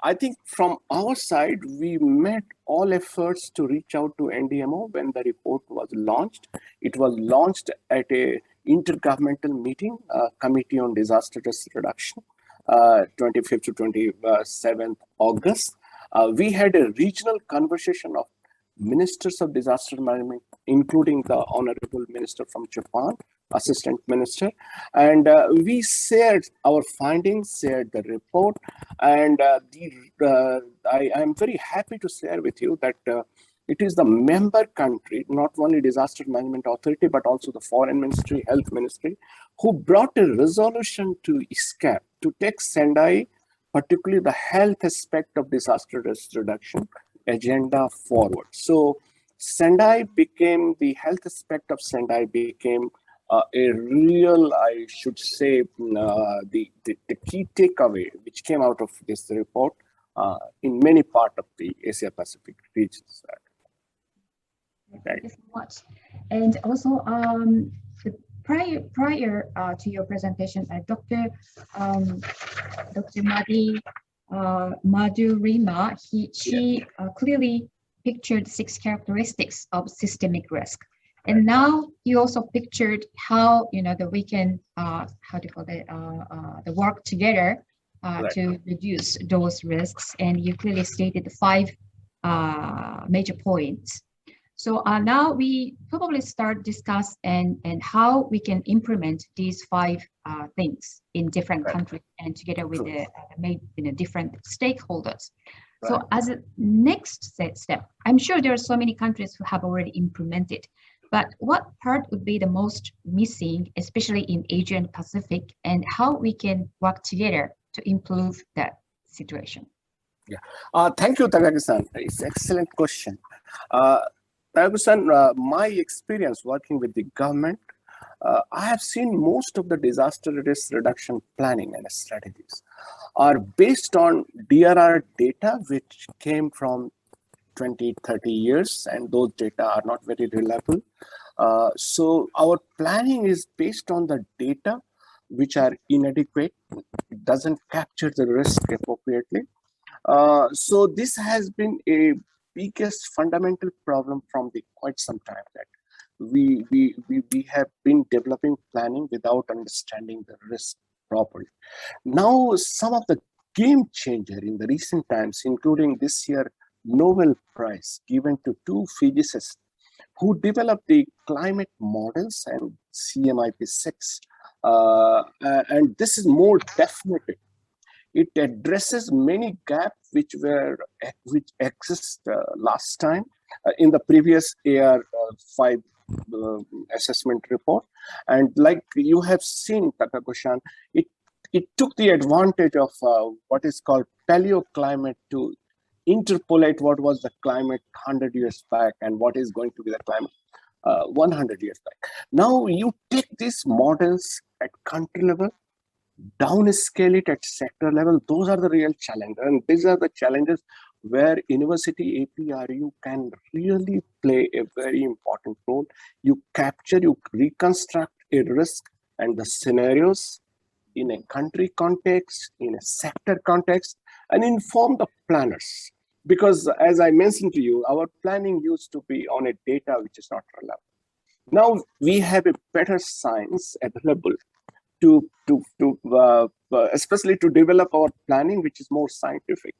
I think from our side, we made all efforts to reach out to NDMO when the report was launched. It was launched at a intergovernmental meeting, Committee on Disaster Risk Reduction, 25th to 27th August. We had a regional conversation of ministers of disaster management, including the Honorable Minister from Japan, Assistant Minister, and we shared our findings, shared the report, and I am very happy to share with you that it is the member country, not only Disaster Management Authority, but also the Foreign Ministry, Health Ministry, who brought a resolution to Riskscape to take Sendai, particularly the health aspect of disaster risk reduction agenda forward. So Sendai became, the health aspect of Sendai became a real, I should say, the key takeaway which came out of this report in many parts of the Asia Pacific regions. Thank you so much. And also, prior to your presentation, Dr. Madhurima, she clearly pictured 6 characteristics of systemic risk. And now you also pictured how, that we can, the work together to reduce those risks. And you clearly stated 5 major points. So now we probably start discuss and how we can implement these 5 things in different countries and together with the different stakeholders. So as a next step, I'm sure there are so many countries who have already implemented, but what part would be the most missing, especially in Asia and Pacific, and how we can work together to improve that situation? Yeah, thank you, Tagaki-san. It's an excellent question. Tagaki-san, my experience working with the government, I have seen most of the disaster risk reduction planning and strategies are based on DRR data, which came from 20, 30 years, and those data are not very reliable. So our planning is based on the data, which are inadequate. It doesn't capture the risk appropriately. So this has been a biggest fundamental problem from quite some time, that we have been developing planning without understanding the risk properly. Now, some of the game changer in the recent times, including this year Nobel Prize given to 2 physicists who developed the climate models and CMIP6, and this is more definitive. It addresses many gaps which exist last time in the previous AR5 assessment report, and like you have seen, Takako-san, it took the advantage of what is called paleoclimate to interpolate what was the climate 100 years back and what is going to be the climate 100 years back. Now you take these models at country level, downscale it at sector level. Those are the real challenges, and these are the challenges where university APRU can really play a very important role. You capture, you reconstruct a risk and the scenarios in a country context, in a sector context, and inform the planners. Because as I mentioned to you, our planning used to be on a data which is not reliable. Now we have a better science available to especially to develop our planning, which is more scientific.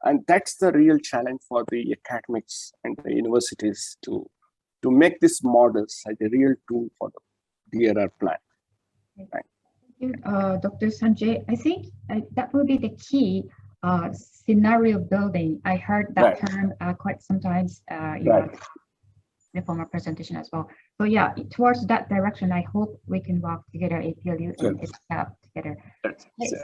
And that's the real challenge for the academics and the universities to to make these models as a real tool for the DRR plan. Thank you, Dr. Sanjay. I think that will be the key, scenario building. I heard that term quite sometimes in the former presentation as well. So yeah, towards that direction, I hope we can work together, APRU and ISCAP together.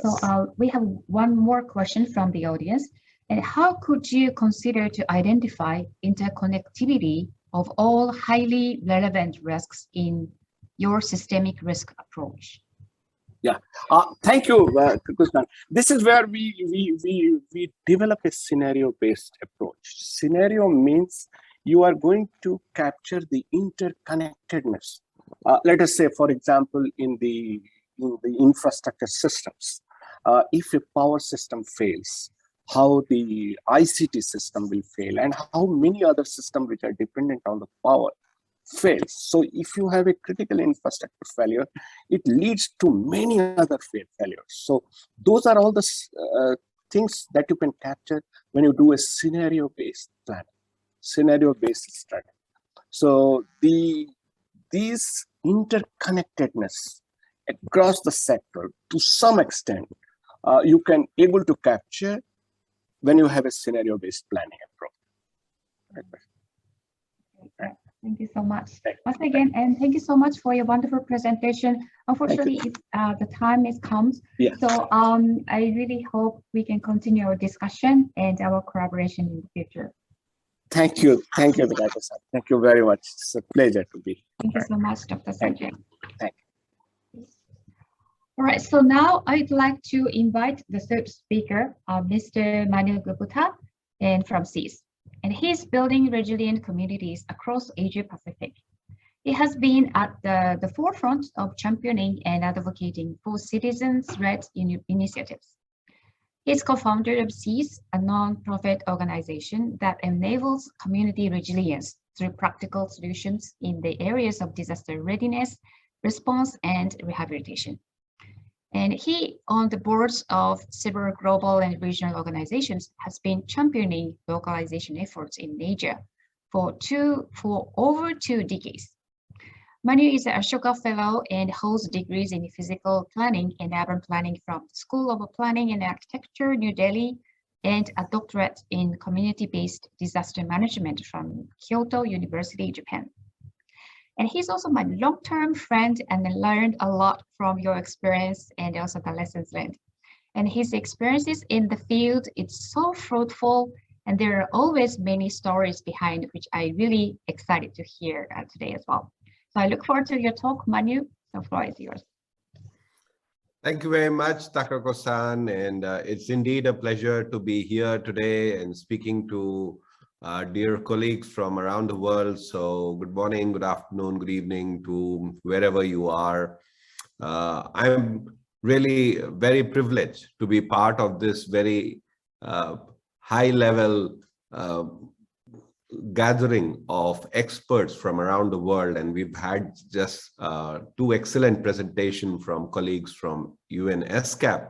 So we have one more question from the audience. And how could you consider to identify interconnectivity of all highly relevant risks in your systemic risk approach? Yeah, thank you, Krishnan. This is where we develop a scenario-based approach. Scenario means you are going to capture the interconnectedness. Let us say, for example, in the infrastructure systems, if a power system fails, how the ICT system will fail, and how many other systems which are dependent on the power fails. So if you have a critical infrastructure failure, it leads to many other failures. So those are all the things that you can capture when you do a scenario-based plan, scenario-based strategy. So these interconnectedness across the sector, to some extent, you can able to capture when you have a scenario-based planning approach. Thank you so much once again, and thank you so much for your wonderful presentation. Unfortunately, the time has come. Yeah. So I really hope we can continue our discussion and our collaboration in the future. Thank you, Dr. San. Thank you very much. It's a pleasure to be here. Thank you so much, Dr. Sanjay. Thank you. All right, so now I'd like to invite the third speaker, Mr. Manuel Gupta, and from CIS. And he's building resilient communities across Asia Pacific. He has been at the forefront of championing and advocating for citizens-led initiatives. He's co-founder of CIS, a non-profit organization that enables community resilience through practical solutions in the areas of disaster readiness, response, and rehabilitation. And he, on the boards of several global and regional organizations, has been championing localization efforts in Asia for over 2 decades. Manu is an Ashoka Fellow and holds degrees in physical planning and urban planning from the School of Planning and Architecture, New Delhi, and a doctorate in community-based disaster management from Kyoto University, Japan. And he's also my long-term friend, and I learned a lot from your experience and also the lessons learned. And his experiences in the field, it's so fruitful, and there are always many stories behind, which I really excited to hear today as well. So I look forward to your talk, Manu. The floor is yours. Thank you very much, Takako-san, and it's indeed a pleasure to be here today and speaking to dear colleagues from around the world. So good morning, good afternoon, good evening to wherever you are. I'm really very privileged to be part of this very high level gathering of experts from around the world. And we've had just 2 excellent presentations from colleagues from UNESCAP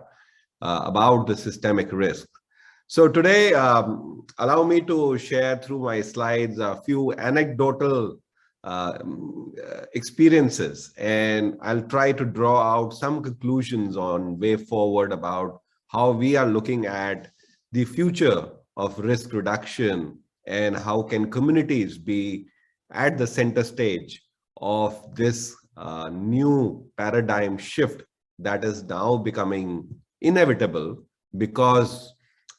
about the systemic risk. So today, allow me to share through my slides a few anecdotal experiences, and I'll try to draw out some conclusions on way forward about how we are looking at the future of risk reduction and how can communities be at the center stage of this new paradigm shift that is now becoming inevitable because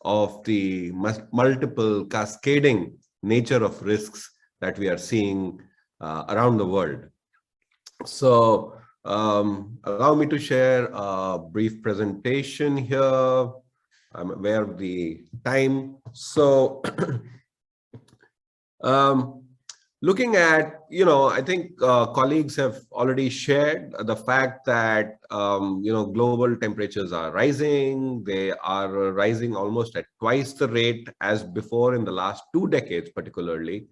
of the multiple cascading nature of risks that we are seeing around the world. So allow me to share a brief presentation here. I'm aware of the time. So looking at, I think colleagues have already shared the fact that, global temperatures are rising. They are rising almost at twice the rate as before in the last 2 decades, particularly.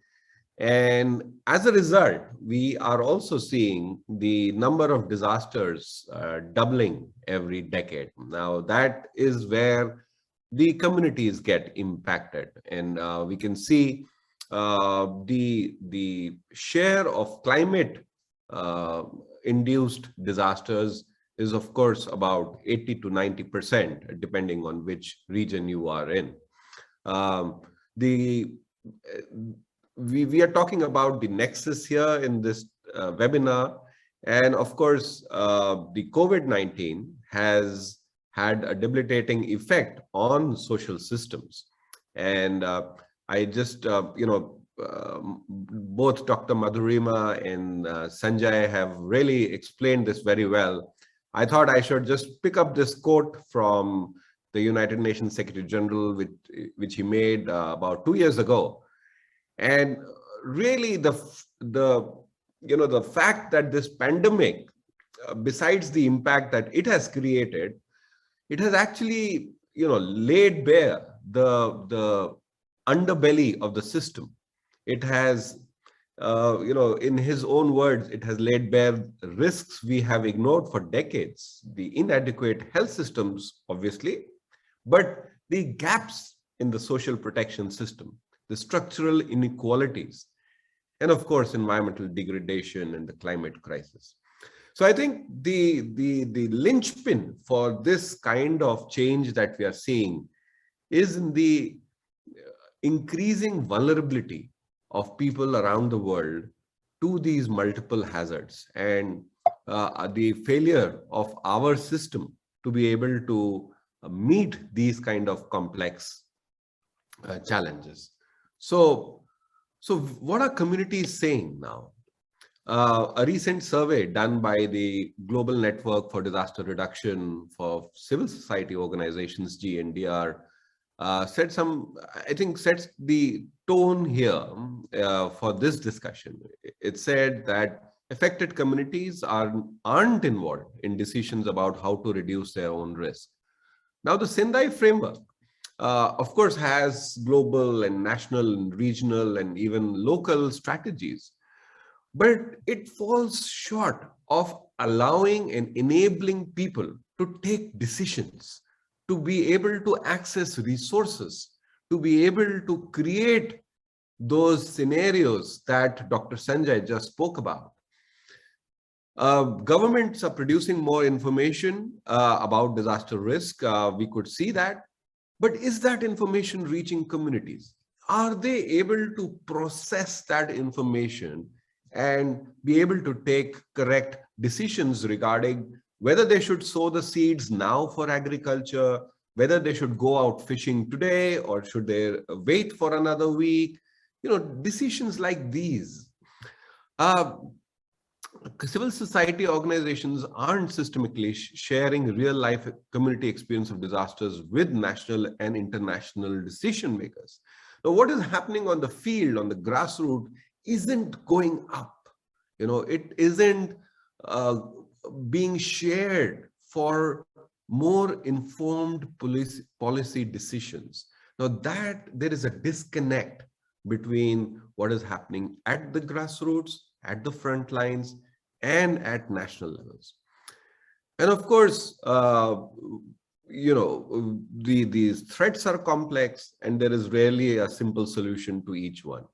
And as a result, we are also seeing the number of disasters doubling every decade. Now, that is where the communities get impacted. And we can see the share of climate induced disasters is of course about 80 to 90%, depending on which region you are in. We are talking about the nexus here in this webinar. And of course, the COVID-19 has had a debilitating effect on social systems. And I just, both Dr. Madhurima and Sanjay have really explained this very well. I thought I should just pick up this quote from the United Nations Secretary General, which he made about 2 years ago. And really the fact that this pandemic, besides the impact that it has created, it has actually, laid bare the underbelly of the system. It has, in his own words, it has laid bare risks we have ignored for decades. The inadequate health systems, obviously, but the gaps in the social protection system, the structural inequalities, and of course, environmental degradation and the climate crisis. So I think the linchpin for this kind of change that we are seeing is in the increasing vulnerability of people around the world to these multiple hazards, and the failure of our system to be able to meet these kind of complex challenges. So what are communities saying now? A recent survey done by the Global Network for Disaster Reduction for Civil Society Organizations, GNDR, sets the tone here for this discussion. It said that affected communities aren't involved in decisions about how to reduce their own risk. Now, the Sendai framework, of course, has global and national and regional and even local strategies, but it falls short of allowing and enabling people to take decisions, to be able to access resources, to be able to create those scenarios that Dr. Sanjay just spoke about. Governments are producing more information about disaster risk. We could see that. But is that information reaching communities? Are they able to process that information and be able to take correct decisions regarding whether they should sow the seeds now for agriculture, whether they should go out fishing today or should they wait for another week? Decisions like these. Civil society organizations aren't systemically sharing real-life community experience of disasters with national and international decision makers. Now, what is happening on the field, on the grassroots, isn't going up. It isn't being shared for more informed policy decisions. Now, that there is a disconnect between what is happening at the grassroots, at the front lines, and at national levels. And of course, these threats are complex, and there is rarely a simple solution to each one.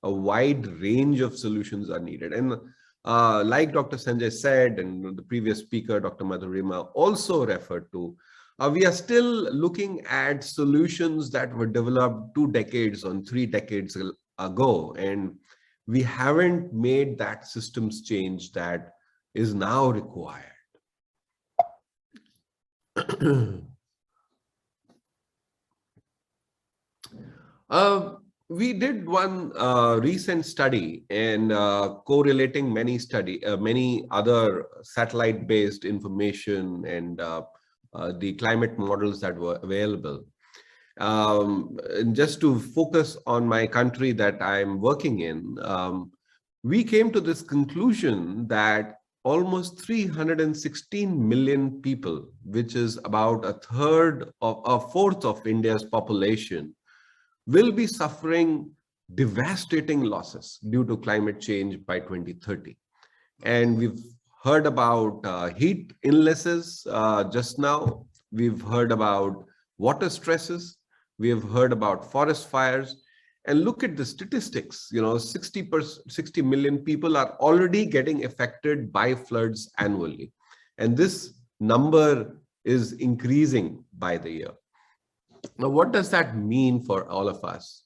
A wide range of solutions are needed. And like Dr. Sanjay said, and the previous speaker, Dr. Madhurima, also referred to, we are still looking at solutions that were developed 2 decades or 3 decades ago, and we haven't made that systems change that is now required. We did one recent study and correlating many other satellite-based information and the climate models that were available. And just to focus on my country that I'm working in, we came to this conclusion that almost 316 million people, which is about a fourth of India's population, will be suffering devastating losses due to climate change by 2030. And we've heard about heat illnesses just now. We've heard about water stresses. We have heard about forest fires. and look at the statistics. 60 million people are already getting affected by floods annually. And this number is increasing by the year. Now, what does that mean for all of us?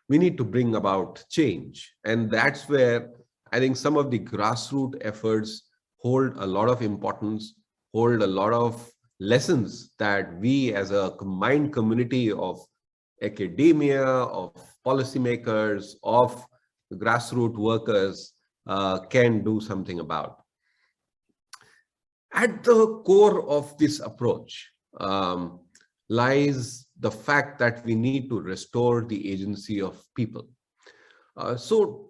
We need to bring about change. And that's where I think some of the grassroots efforts hold a lot of importance, hold a lot of lessons that we as a combined community of academia, of policymakers, of grassroots workers can do something about. At the core of this approach lies the fact that we need to restore the agency of people. So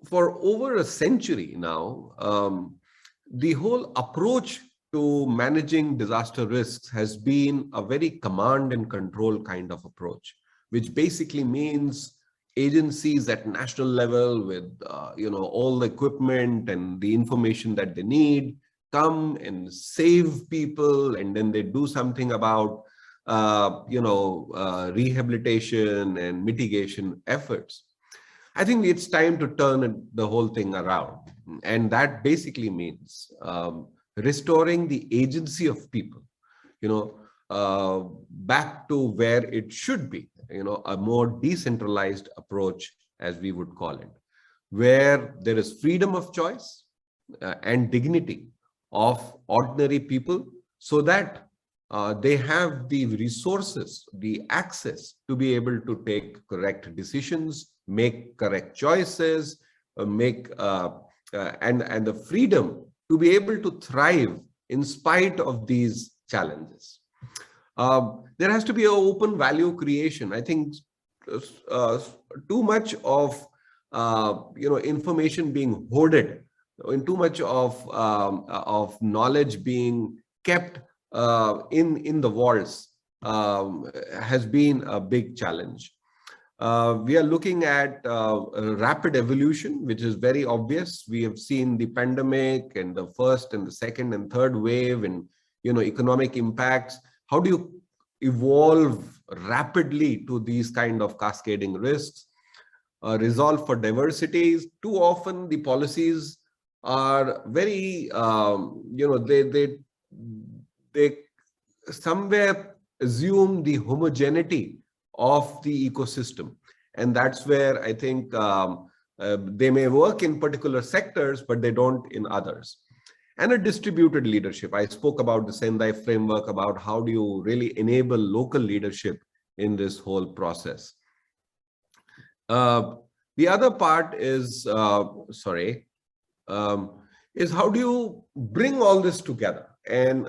for over a century now, the whole approach to managing disaster risks has been a very command and control kind of approach, which basically means agencies at national level with all the equipment and the information that they need come and save people, and then they do something about rehabilitation and mitigation efforts. I think it's time to turn the whole thing around, and that basically means restoring the agency of people, back to where it should be, a more decentralized approach, as we would call it, where there is freedom of choice and dignity of ordinary people, so that they have the resources, the access to be able to take correct decisions, make correct choices, and the freedom to be able to thrive in spite of these challenges. There has to be an open value creation. I think too much of information being hoarded, and too much of knowledge being kept in the vaults has been a big challenge. We are looking at rapid evolution, which is very obvious. We have seen the pandemic and the first and the second and third wave, and economic impacts. How do you evolve rapidly to these kind of cascading risks? Resolve for diversities. Too often the policies are very, they somewhere assume the homogeneity of the ecosystem. And that's where I think they may work in particular sectors, but they don't in others. And a distributed leadership. I spoke about the Sendai framework, about how do you really enable local leadership in this whole process. The other part is, is how do you bring all this together? And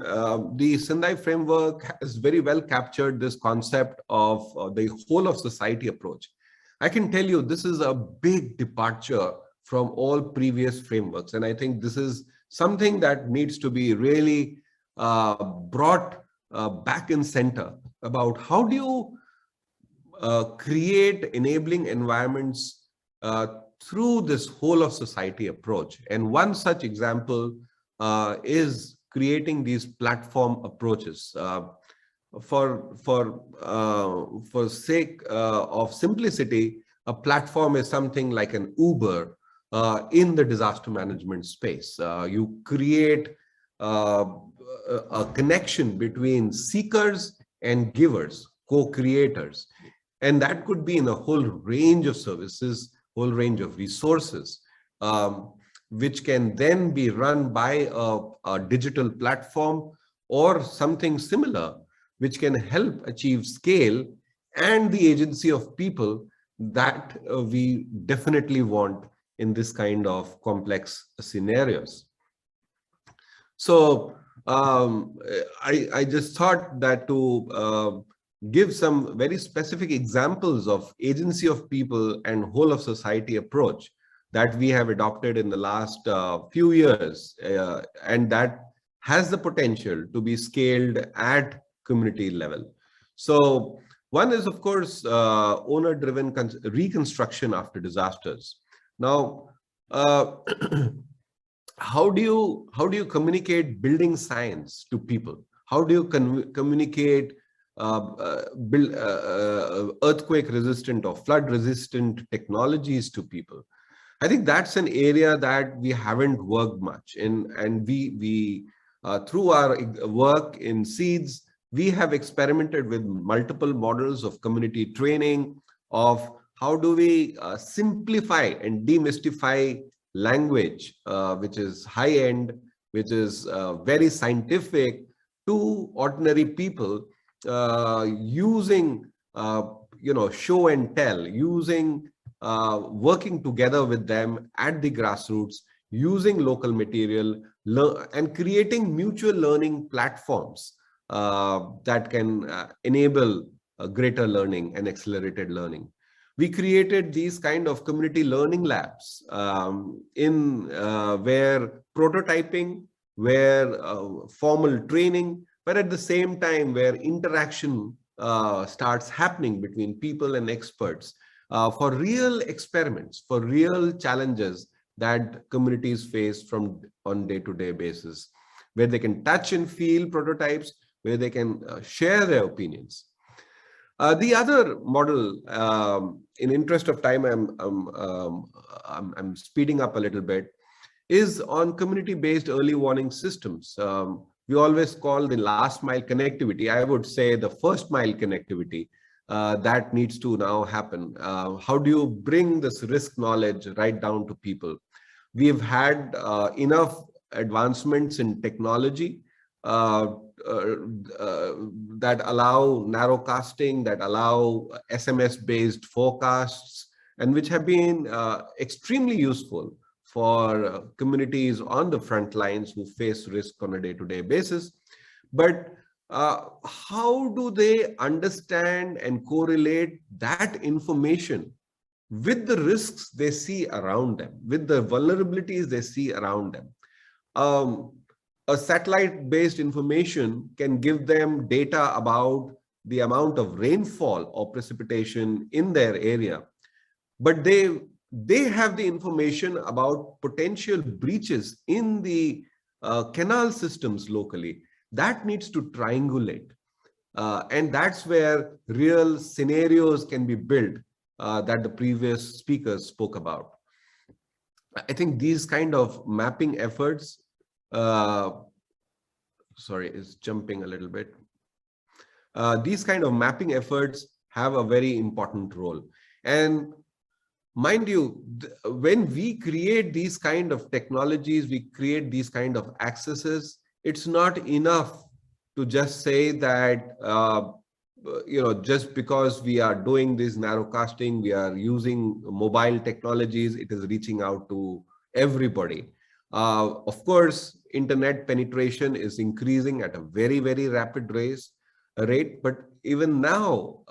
the Sendai framework has very well captured this concept of the whole of society approach. I can tell you this is a big departure from all previous frameworks. And I think this is something that needs to be really brought back in center about how do you create enabling environments through this whole of society approach. And one such example is creating these platform approaches. For sake of simplicity, a platform is something like an Uber in the disaster management space. You create a connection between seekers and givers, co-creators. And that could be in a whole range of services, whole range of resources, which can then be run by a digital platform or something similar, which can help achieve scale and the agency of people that we definitely want in this kind of complex scenarios. So I just thought that to give some very specific examples of agency of people and whole of society approach that we have adopted in the last few years, and that has the potential to be scaled at community level. So one is, of course, owner-driven reconstruction after disasters. Now, how do you communicate building science to people? How do you communicate build earthquake resistant or flood resistant technologies to people. I think that's an area that we haven't worked much in, and we through our work in SEEDS, we have experimented with multiple models of community training, of how do we simplify and demystify language, which is high-end, which is very scientific, to ordinary people, using show and tell, using working together with them at the grassroots, using local material, and creating mutual learning platforms that can enable greater learning and accelerated learning. We created these kind of community learning labs in where prototyping, where formal training, but at the same time where interaction starts happening between people and experts for real experiments, for real challenges that communities face from on day-to-day basis, where they can touch and feel prototypes, where they can share their opinions. The other model, in interest of time, I'm speeding up a little bit, is on community-based early warning systems. We always call the last mile connectivity. I would say the first mile connectivity that needs to now happen. How do you bring this risk knowledge right down to people? We've had enough advancements in technology that allow narrowcasting, that allow SMS-based forecasts, and which have been extremely useful for communities on the front lines who face risk on a day-to-day basis. But how do they understand and correlate that information with the risks they see around them, with the vulnerabilities they see around them? A satellite-based information can give them data about the amount of rainfall or precipitation in their area, but they have the information about potential breaches in the canal systems locally. That needs to triangulate, and that's where real scenarios can be built that the previous speakers spoke about. I think these kind of mapping efforts, sorry, is jumping a little bit. These kind of mapping efforts have a very important role. And mind you, when we create these kind of technologies, we create these kind of accesses, it's not enough to just say that, just because we are doing this narrowcasting, we are using mobile technologies, it is reaching out to everybody. Of course, internet penetration is increasing at a very, very rapid rate, but even now,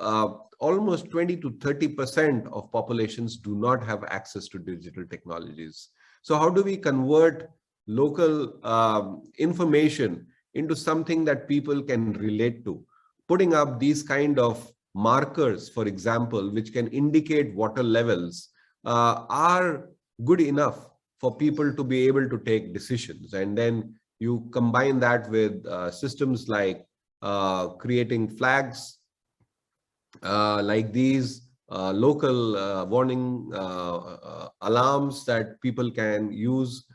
almost 20 to 30% of populations do not have access to digital technologies. So how do we convert local information into something that people can relate to? Putting up these kind of markers, for example, which can indicate water levels, are good enough for people to be able to take decisions. And then you combine that with systems like creating flags, like these local warning alarms that people can use.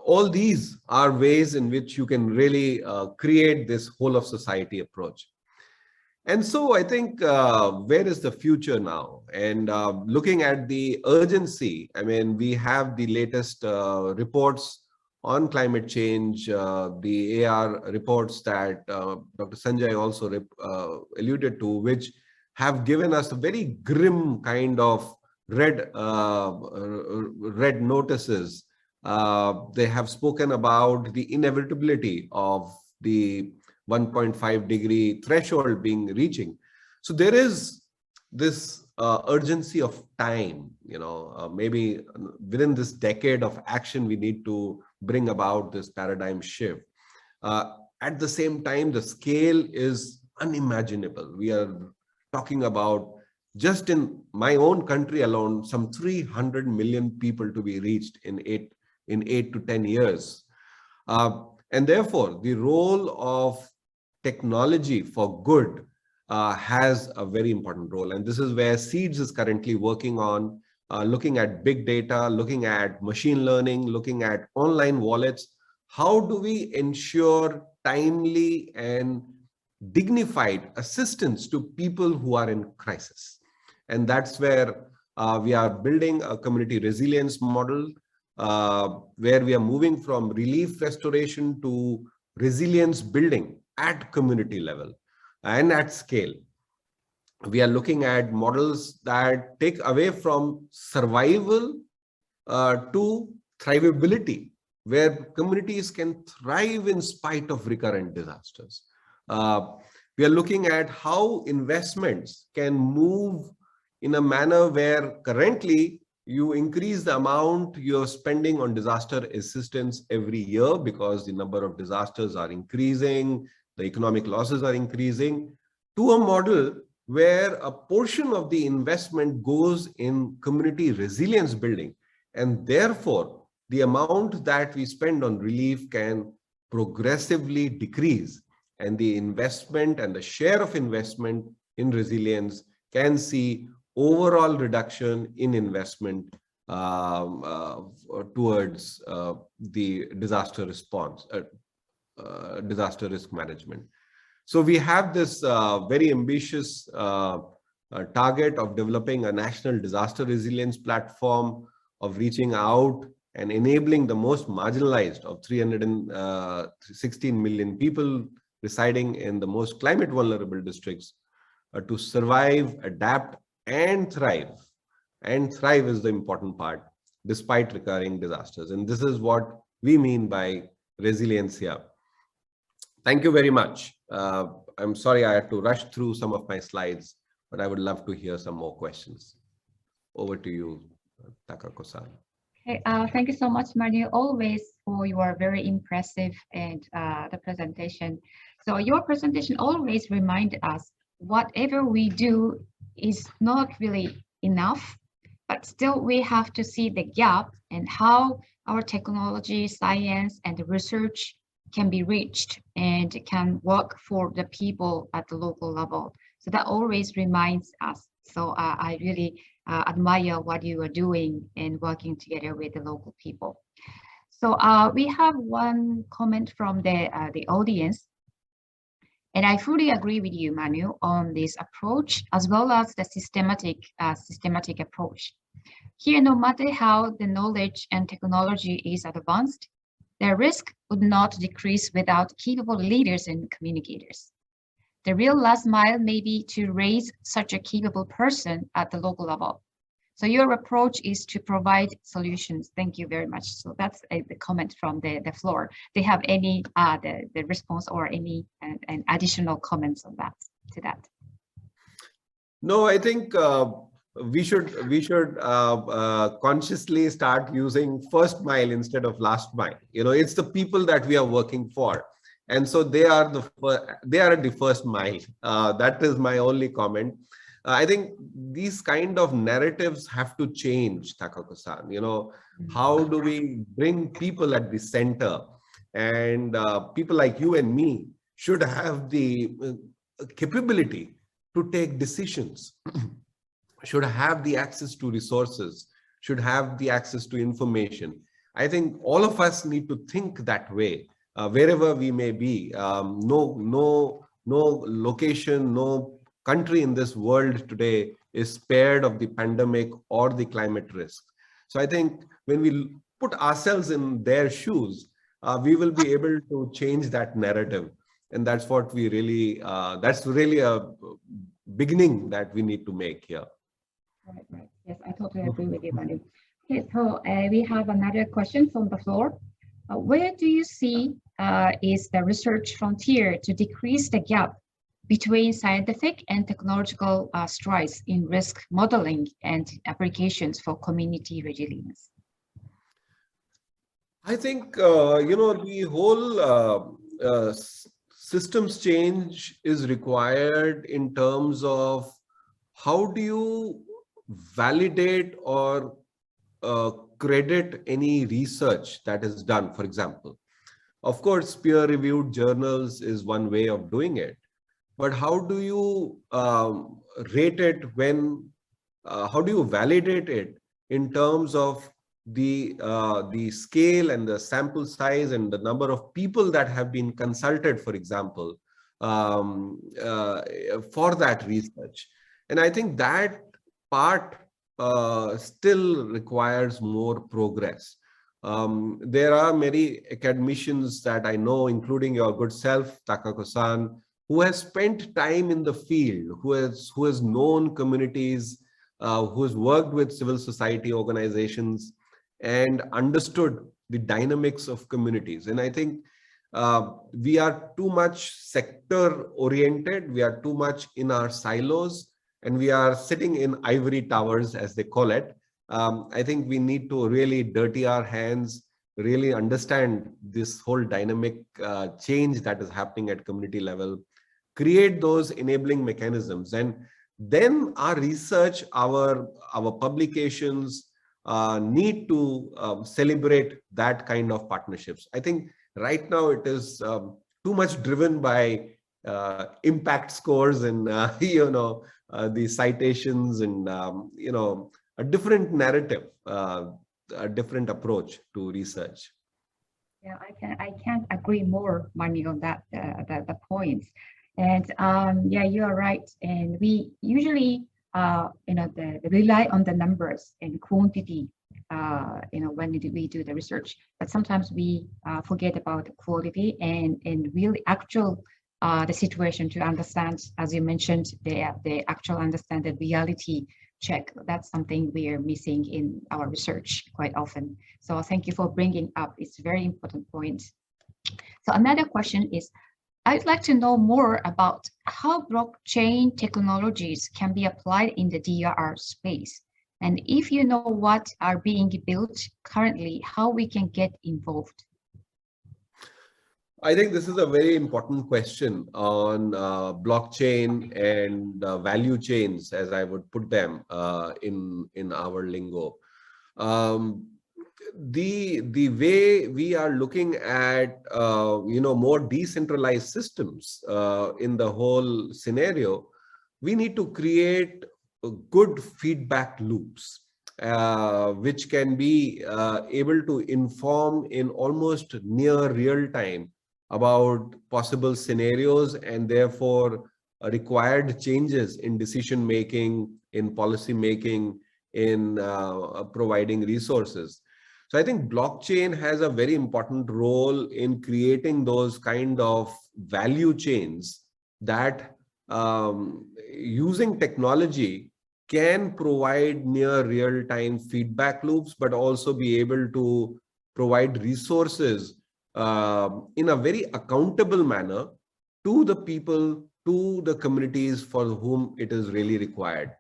All these are ways in which you can really create this whole of society approach. And so I think, where is the future now? And looking at the urgency, I mean, we have the latest reports on climate change, the AR reports that Dr. Sanjay also alluded to, which have given us a very grim kind of red notices. They have spoken about the inevitability of the 1.5 degree threshold reaching. So there is this urgency of time, maybe within this decade of action, we need to bring about this paradigm shift. At the same time, the scale is unimaginable. We are talking about, just in my own country alone, some 300 million people to be reached in 8 to 10 years. And therefore, the role of technology for good has a very important role. And this is where SEEDS is currently working on, looking at big data, looking at machine learning, looking at online wallets. How do we ensure timely and dignified assistance to people who are in crisis? And that's where we are building a community resilience model, where we are moving from relief restoration to resilience building at community level and at scale. We are looking at models that take away from survival to thrivability, where communities can thrive in spite of recurrent disasters. We are looking at how investments can move in a manner where currently you increase the amount you're spending on disaster assistance every year because the number of disasters are increasing, the economic losses are increasing, to a model where a portion of the investment goes in community resilience building. And therefore, the amount that we spend on relief can progressively decrease, and the investment and the share of investment in resilience can see overall reduction in investment towards the disaster response, disaster risk management. So we have this very ambitious target of developing a national disaster resilience platform, of reaching out and enabling the most marginalized of 316 million people residing in the most climate vulnerable districts to survive, adapt, and thrive. And thrive is the important part, despite recurring disasters. And this is what we mean by resilience here. Thank you very much. I'm sorry I had to rush through some of my slides, but I would love to hear some more questions. Over to you, Takako-san. Okay, thank you so much, Manuel, always for your very impressive and the presentation. So your presentation always reminds us whatever we do is not really enough, but still we have to see the gap and how our technology, science, and the research can be reached and can work for the people at the local level. So that always reminds us. So I really admire what you are doing and working together with the local people. So we have one comment from the audience. And I fully agree with you, Manu, on this approach, as well as the systematic approach. Here, no matter how the knowledge and technology is advanced, the risk would not decrease without capable leaders and communicators. The real last mile may be to raise such a capable person at the local level. So your approach is to provide solutions. Thank you very much. So that's the comment from the floor. Do you have any the response or any additional comments on that to that? No, I think we should consciously start using first mile instead of last mile. You know, it's the people that we are working for, and so they are at the first mile. That is my only comment. I think these kind of narratives have to change, Takako-san. You know, how do we bring people at the center? And people like you and me should have the capability to take decisions, should have the access to resources, should have the access to information. I think all of us need to think that way, wherever we may be. No location, no country in this world today is spared of the pandemic or the climate risk. So I think when we put ourselves in their shoes, we will be able to change that narrative. And that's what we really, that's really a beginning that we need to make here. Right. Yes, I totally agree with you, Manu. Okay, so we have another question from the floor. Where do you see is the research frontier to decrease the gap between scientific and technological strides in risk modeling and applications for community resilience? I think, you know, the whole systems change is required in terms of how do you validate or credit any research that is done, for example. Of course, peer-reviewed journals is one way of doing it, but how do you rate it when, how do you validate it in terms of the scale and the sample size and the number of people that have been consulted, for example, for that research? And I think that part still requires more progress. There are many academicians that I know, including your good self, Takako-san, who has spent time in the field, who has known communities, who has worked with civil society organizations and understood the dynamics of communities. And I think we are too much sector oriented, we are too much in our silos, and we are sitting in ivory towers, as they call it. I think we need to really dirty our hands, really understand this whole dynamic change that is happening at community level, create those enabling mechanisms, and then our research, our publications need to celebrate that kind of partnerships. I think right now it is too much driven by impact scores and the citations and a different narrative, a different approach to research. Yeah, I can't agree more, Mani, on that the points. And yeah, you are right. And we usually rely on the numbers and quantity when we do the research. But sometimes we forget about the quality and really actual the situation to understand, as you mentioned, the actual understand the reality check. That's something we are missing in our research quite often. So thank you for bringing up. It's a very important point. So another question is, I'd like to know more about how blockchain technologies can be applied in the DRR space. And if you know what are being built currently, how we can get involved. I think this is a very important question on blockchain and value chains, as I would put them in our lingo. The way we are looking at more decentralized systems in the whole scenario, we need to create good feedback loops which can be able to inform in almost near real time about possible scenarios and therefore required changes in decision making, in policy making, in providing resources. So I think blockchain has a very important role in creating those kind of value chains that using technology can provide near real-time feedback loops, but also be able to provide resources in a very accountable manner to the people, to the communities for whom it is really required.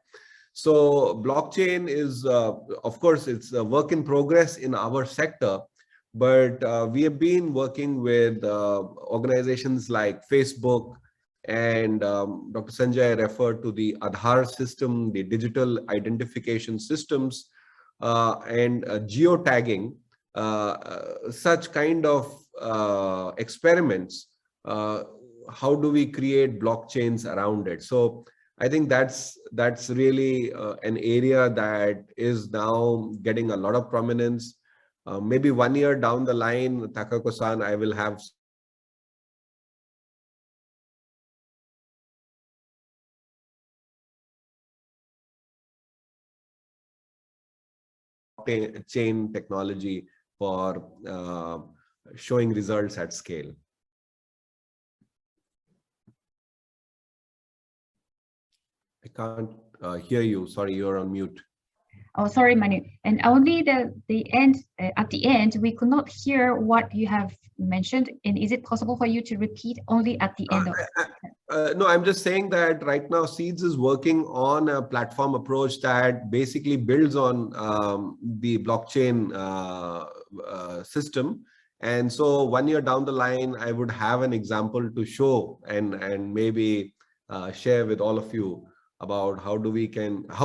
So blockchain is, of course, it's a work in progress in our sector, but we have been working with organizations like Facebook, and Dr. Sanjay referred to the Aadhaar system, the digital identification systems, and geotagging, such kind of experiments. How do we create blockchains around it? So I think that's really an area that is now getting a lot of prominence. Maybe 1 year down the line, Takako-san, I will have chain technology for showing results at scale. I can't hear you. Sorry, you're on mute. Oh, sorry, Manu. And only the end at the end, we could not hear what you have mentioned. And is it possible for you to repeat only at the end of? No, I'm just saying that right now Seeds is working on a platform approach that basically builds on the blockchain system. And so 1 year down the line, I would have an example to show and maybe share with all of you about how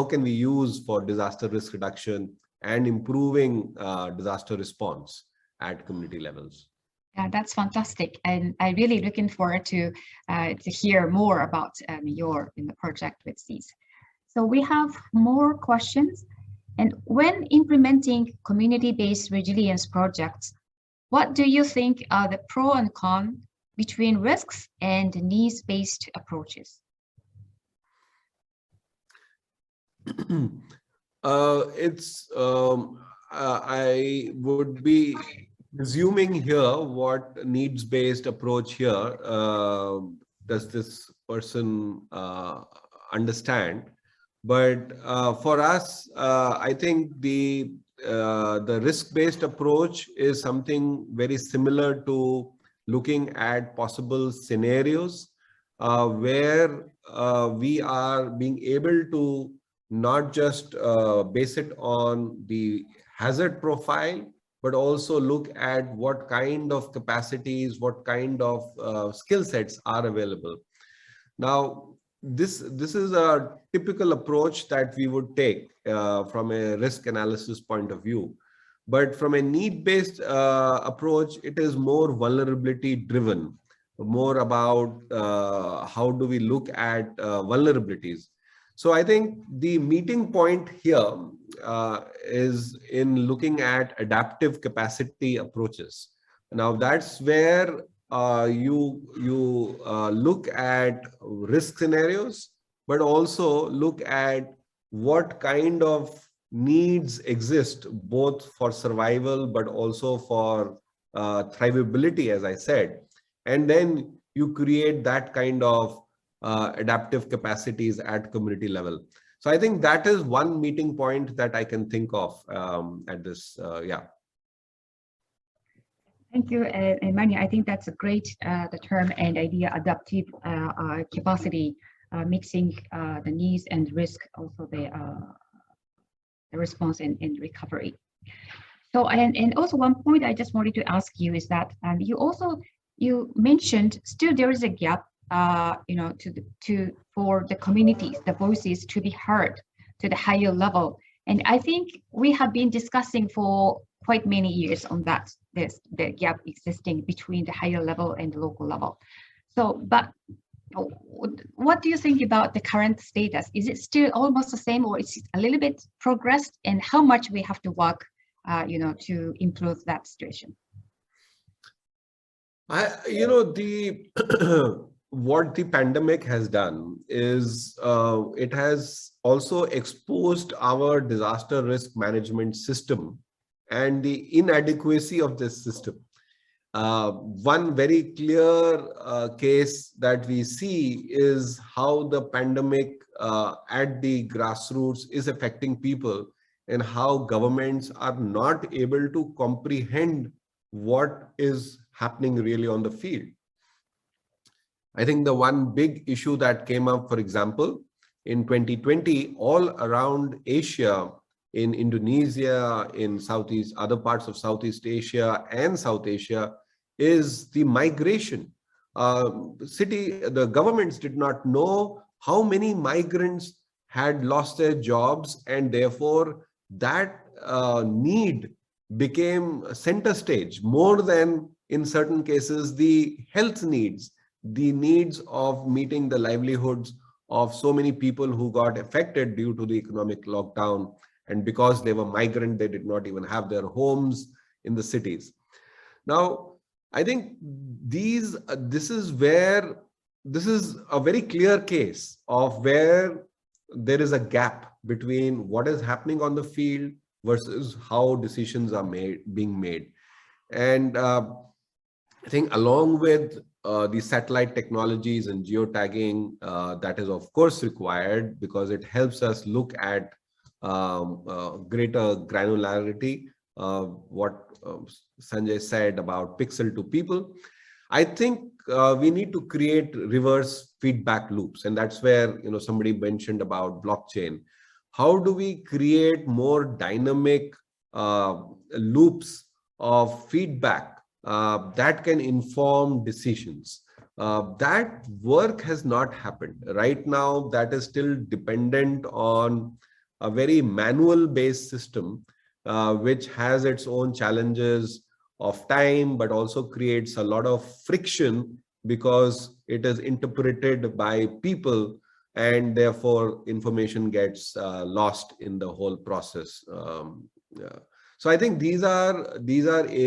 can we use for disaster risk reduction and improving disaster response at community levels. Yeah, that's fantastic, and I'm really looking forward to hear more about your in the project with these. So we have more questions. And when implementing community-based resilience projects, what do you think are the pro and con between risks and needs-based approaches? I would be assuming here what needs-based approach here does this person understand. But for us, I think the risk-based approach is something very similar to looking at possible scenarios where we are being able to not just base it on the hazard profile, but also look at what kind of capacities, what kind of skill sets are available. Now, this is a typical approach that we would take from a risk analysis point of view. But from a need-based approach, it is more vulnerability driven, more about how do we look at vulnerabilities. So I think the meeting point here is in looking at adaptive capacity approaches. Now that's where you look at risk scenarios, but also look at what kind of needs exist both for survival, but also for thrivability, as I said. And then you create that kind of adaptive capacities at community level. So I think that is one meeting point that I can think of at this, yeah. Thank you, and Mani. I think that's a great the term and idea, adaptive capacity, mixing the needs and risk, also the response and recovery. So, and also one point I just wanted to ask you is that you mentioned still there is a gap, for the communities, the voices to be heard to the higher level. And I think we have been discussing for quite many years on that, the gap existing between the higher level and the local level. So, but what do you think about the current status? Is it still almost the same, or is it a little bit progressed? And how much we have to work, to improve that situation? What the pandemic has done is it has also exposed our disaster risk management system and the inadequacy of this system. One very clear case that we see is how the pandemic at the grassroots is affecting people, and how governments are not able to comprehend what is happening really on the field. I think the one big issue that came up, for example, in 2020, all around Asia, in Indonesia, in other parts of Southeast Asia and South Asia, is the migration. The governments did not know how many migrants had lost their jobs, and therefore that need became center stage more than, in certain cases, the health needs, the needs of meeting the livelihoods of so many people who got affected due to the economic lockdown. And because they were migrant, they did not even have their homes in the cities. Now, I think this is a very clear case of where there is a gap between what is happening on the field versus how decisions are being made. And I think along with the satellite technologies and geotagging, that is of course required, because it helps us look at greater granularity, what Sanjay said about pixel to people. I think we need to create reverse feedback loops, and that's where somebody mentioned about blockchain. How do we create more dynamic loops of feedback that can inform decisions? That work has not happened. Right now, that is still dependent on a very manual based system, which has its own challenges of time, but also creates a lot of friction because it is interpreted by people, and therefore information gets lost in the whole process. Yeah. So I think these are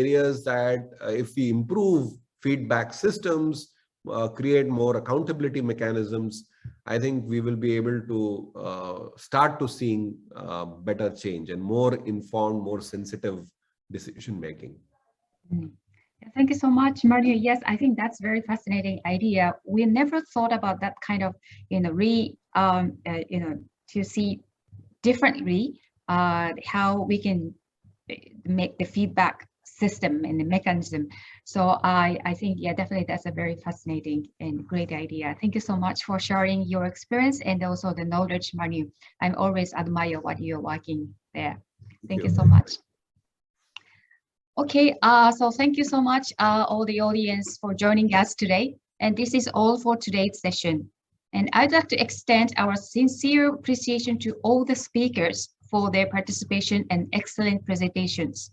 areas that if we improve feedback systems, create more accountability mechanisms, I think we will be able to start to seeing better change and more informed, more sensitive decision making. Thank you so much, Mario. Yes, I think that's very fascinating idea. We never thought about that kind of, to see differently how we can make the feedback system and the mechanism. So I think, yeah, definitely that's a very fascinating and great idea. Thank you so much for sharing your experience and also the knowledge, Manu. I always admire what you're working there. Thank you so much. Okay, so thank you so much, all the audience, for joining us today. And this is all for today's session. And I'd like to extend our sincere appreciation to all the speakers for their participation and excellent presentations.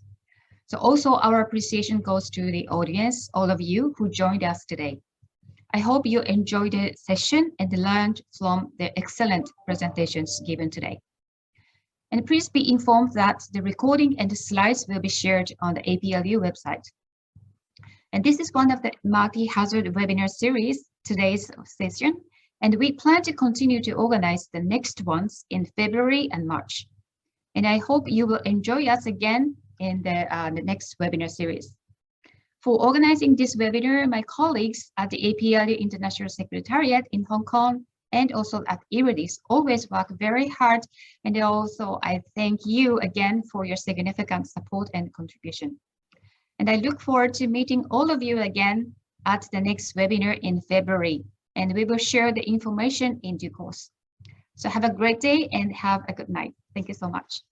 So also our appreciation goes to the audience, all of you who joined us today. I hope you enjoyed the session and learned from the excellent presentations given today. And please be informed that the recording and the slides will be shared on the APRU website. And this is one of the multi-hazard webinar series, today's session, and we plan to continue to organize the next ones in February and March. And I hope you will enjoy us again in the next webinar series. For organizing this webinar, my colleagues at the APRU International Secretariat in Hong Kong and also at IRIDIS always work very hard. And also I thank you again for your significant support and contribution. And I look forward to meeting all of you again at the next webinar in February. And we will share the information in due course. So have a great day and have a good night. Thank you so much.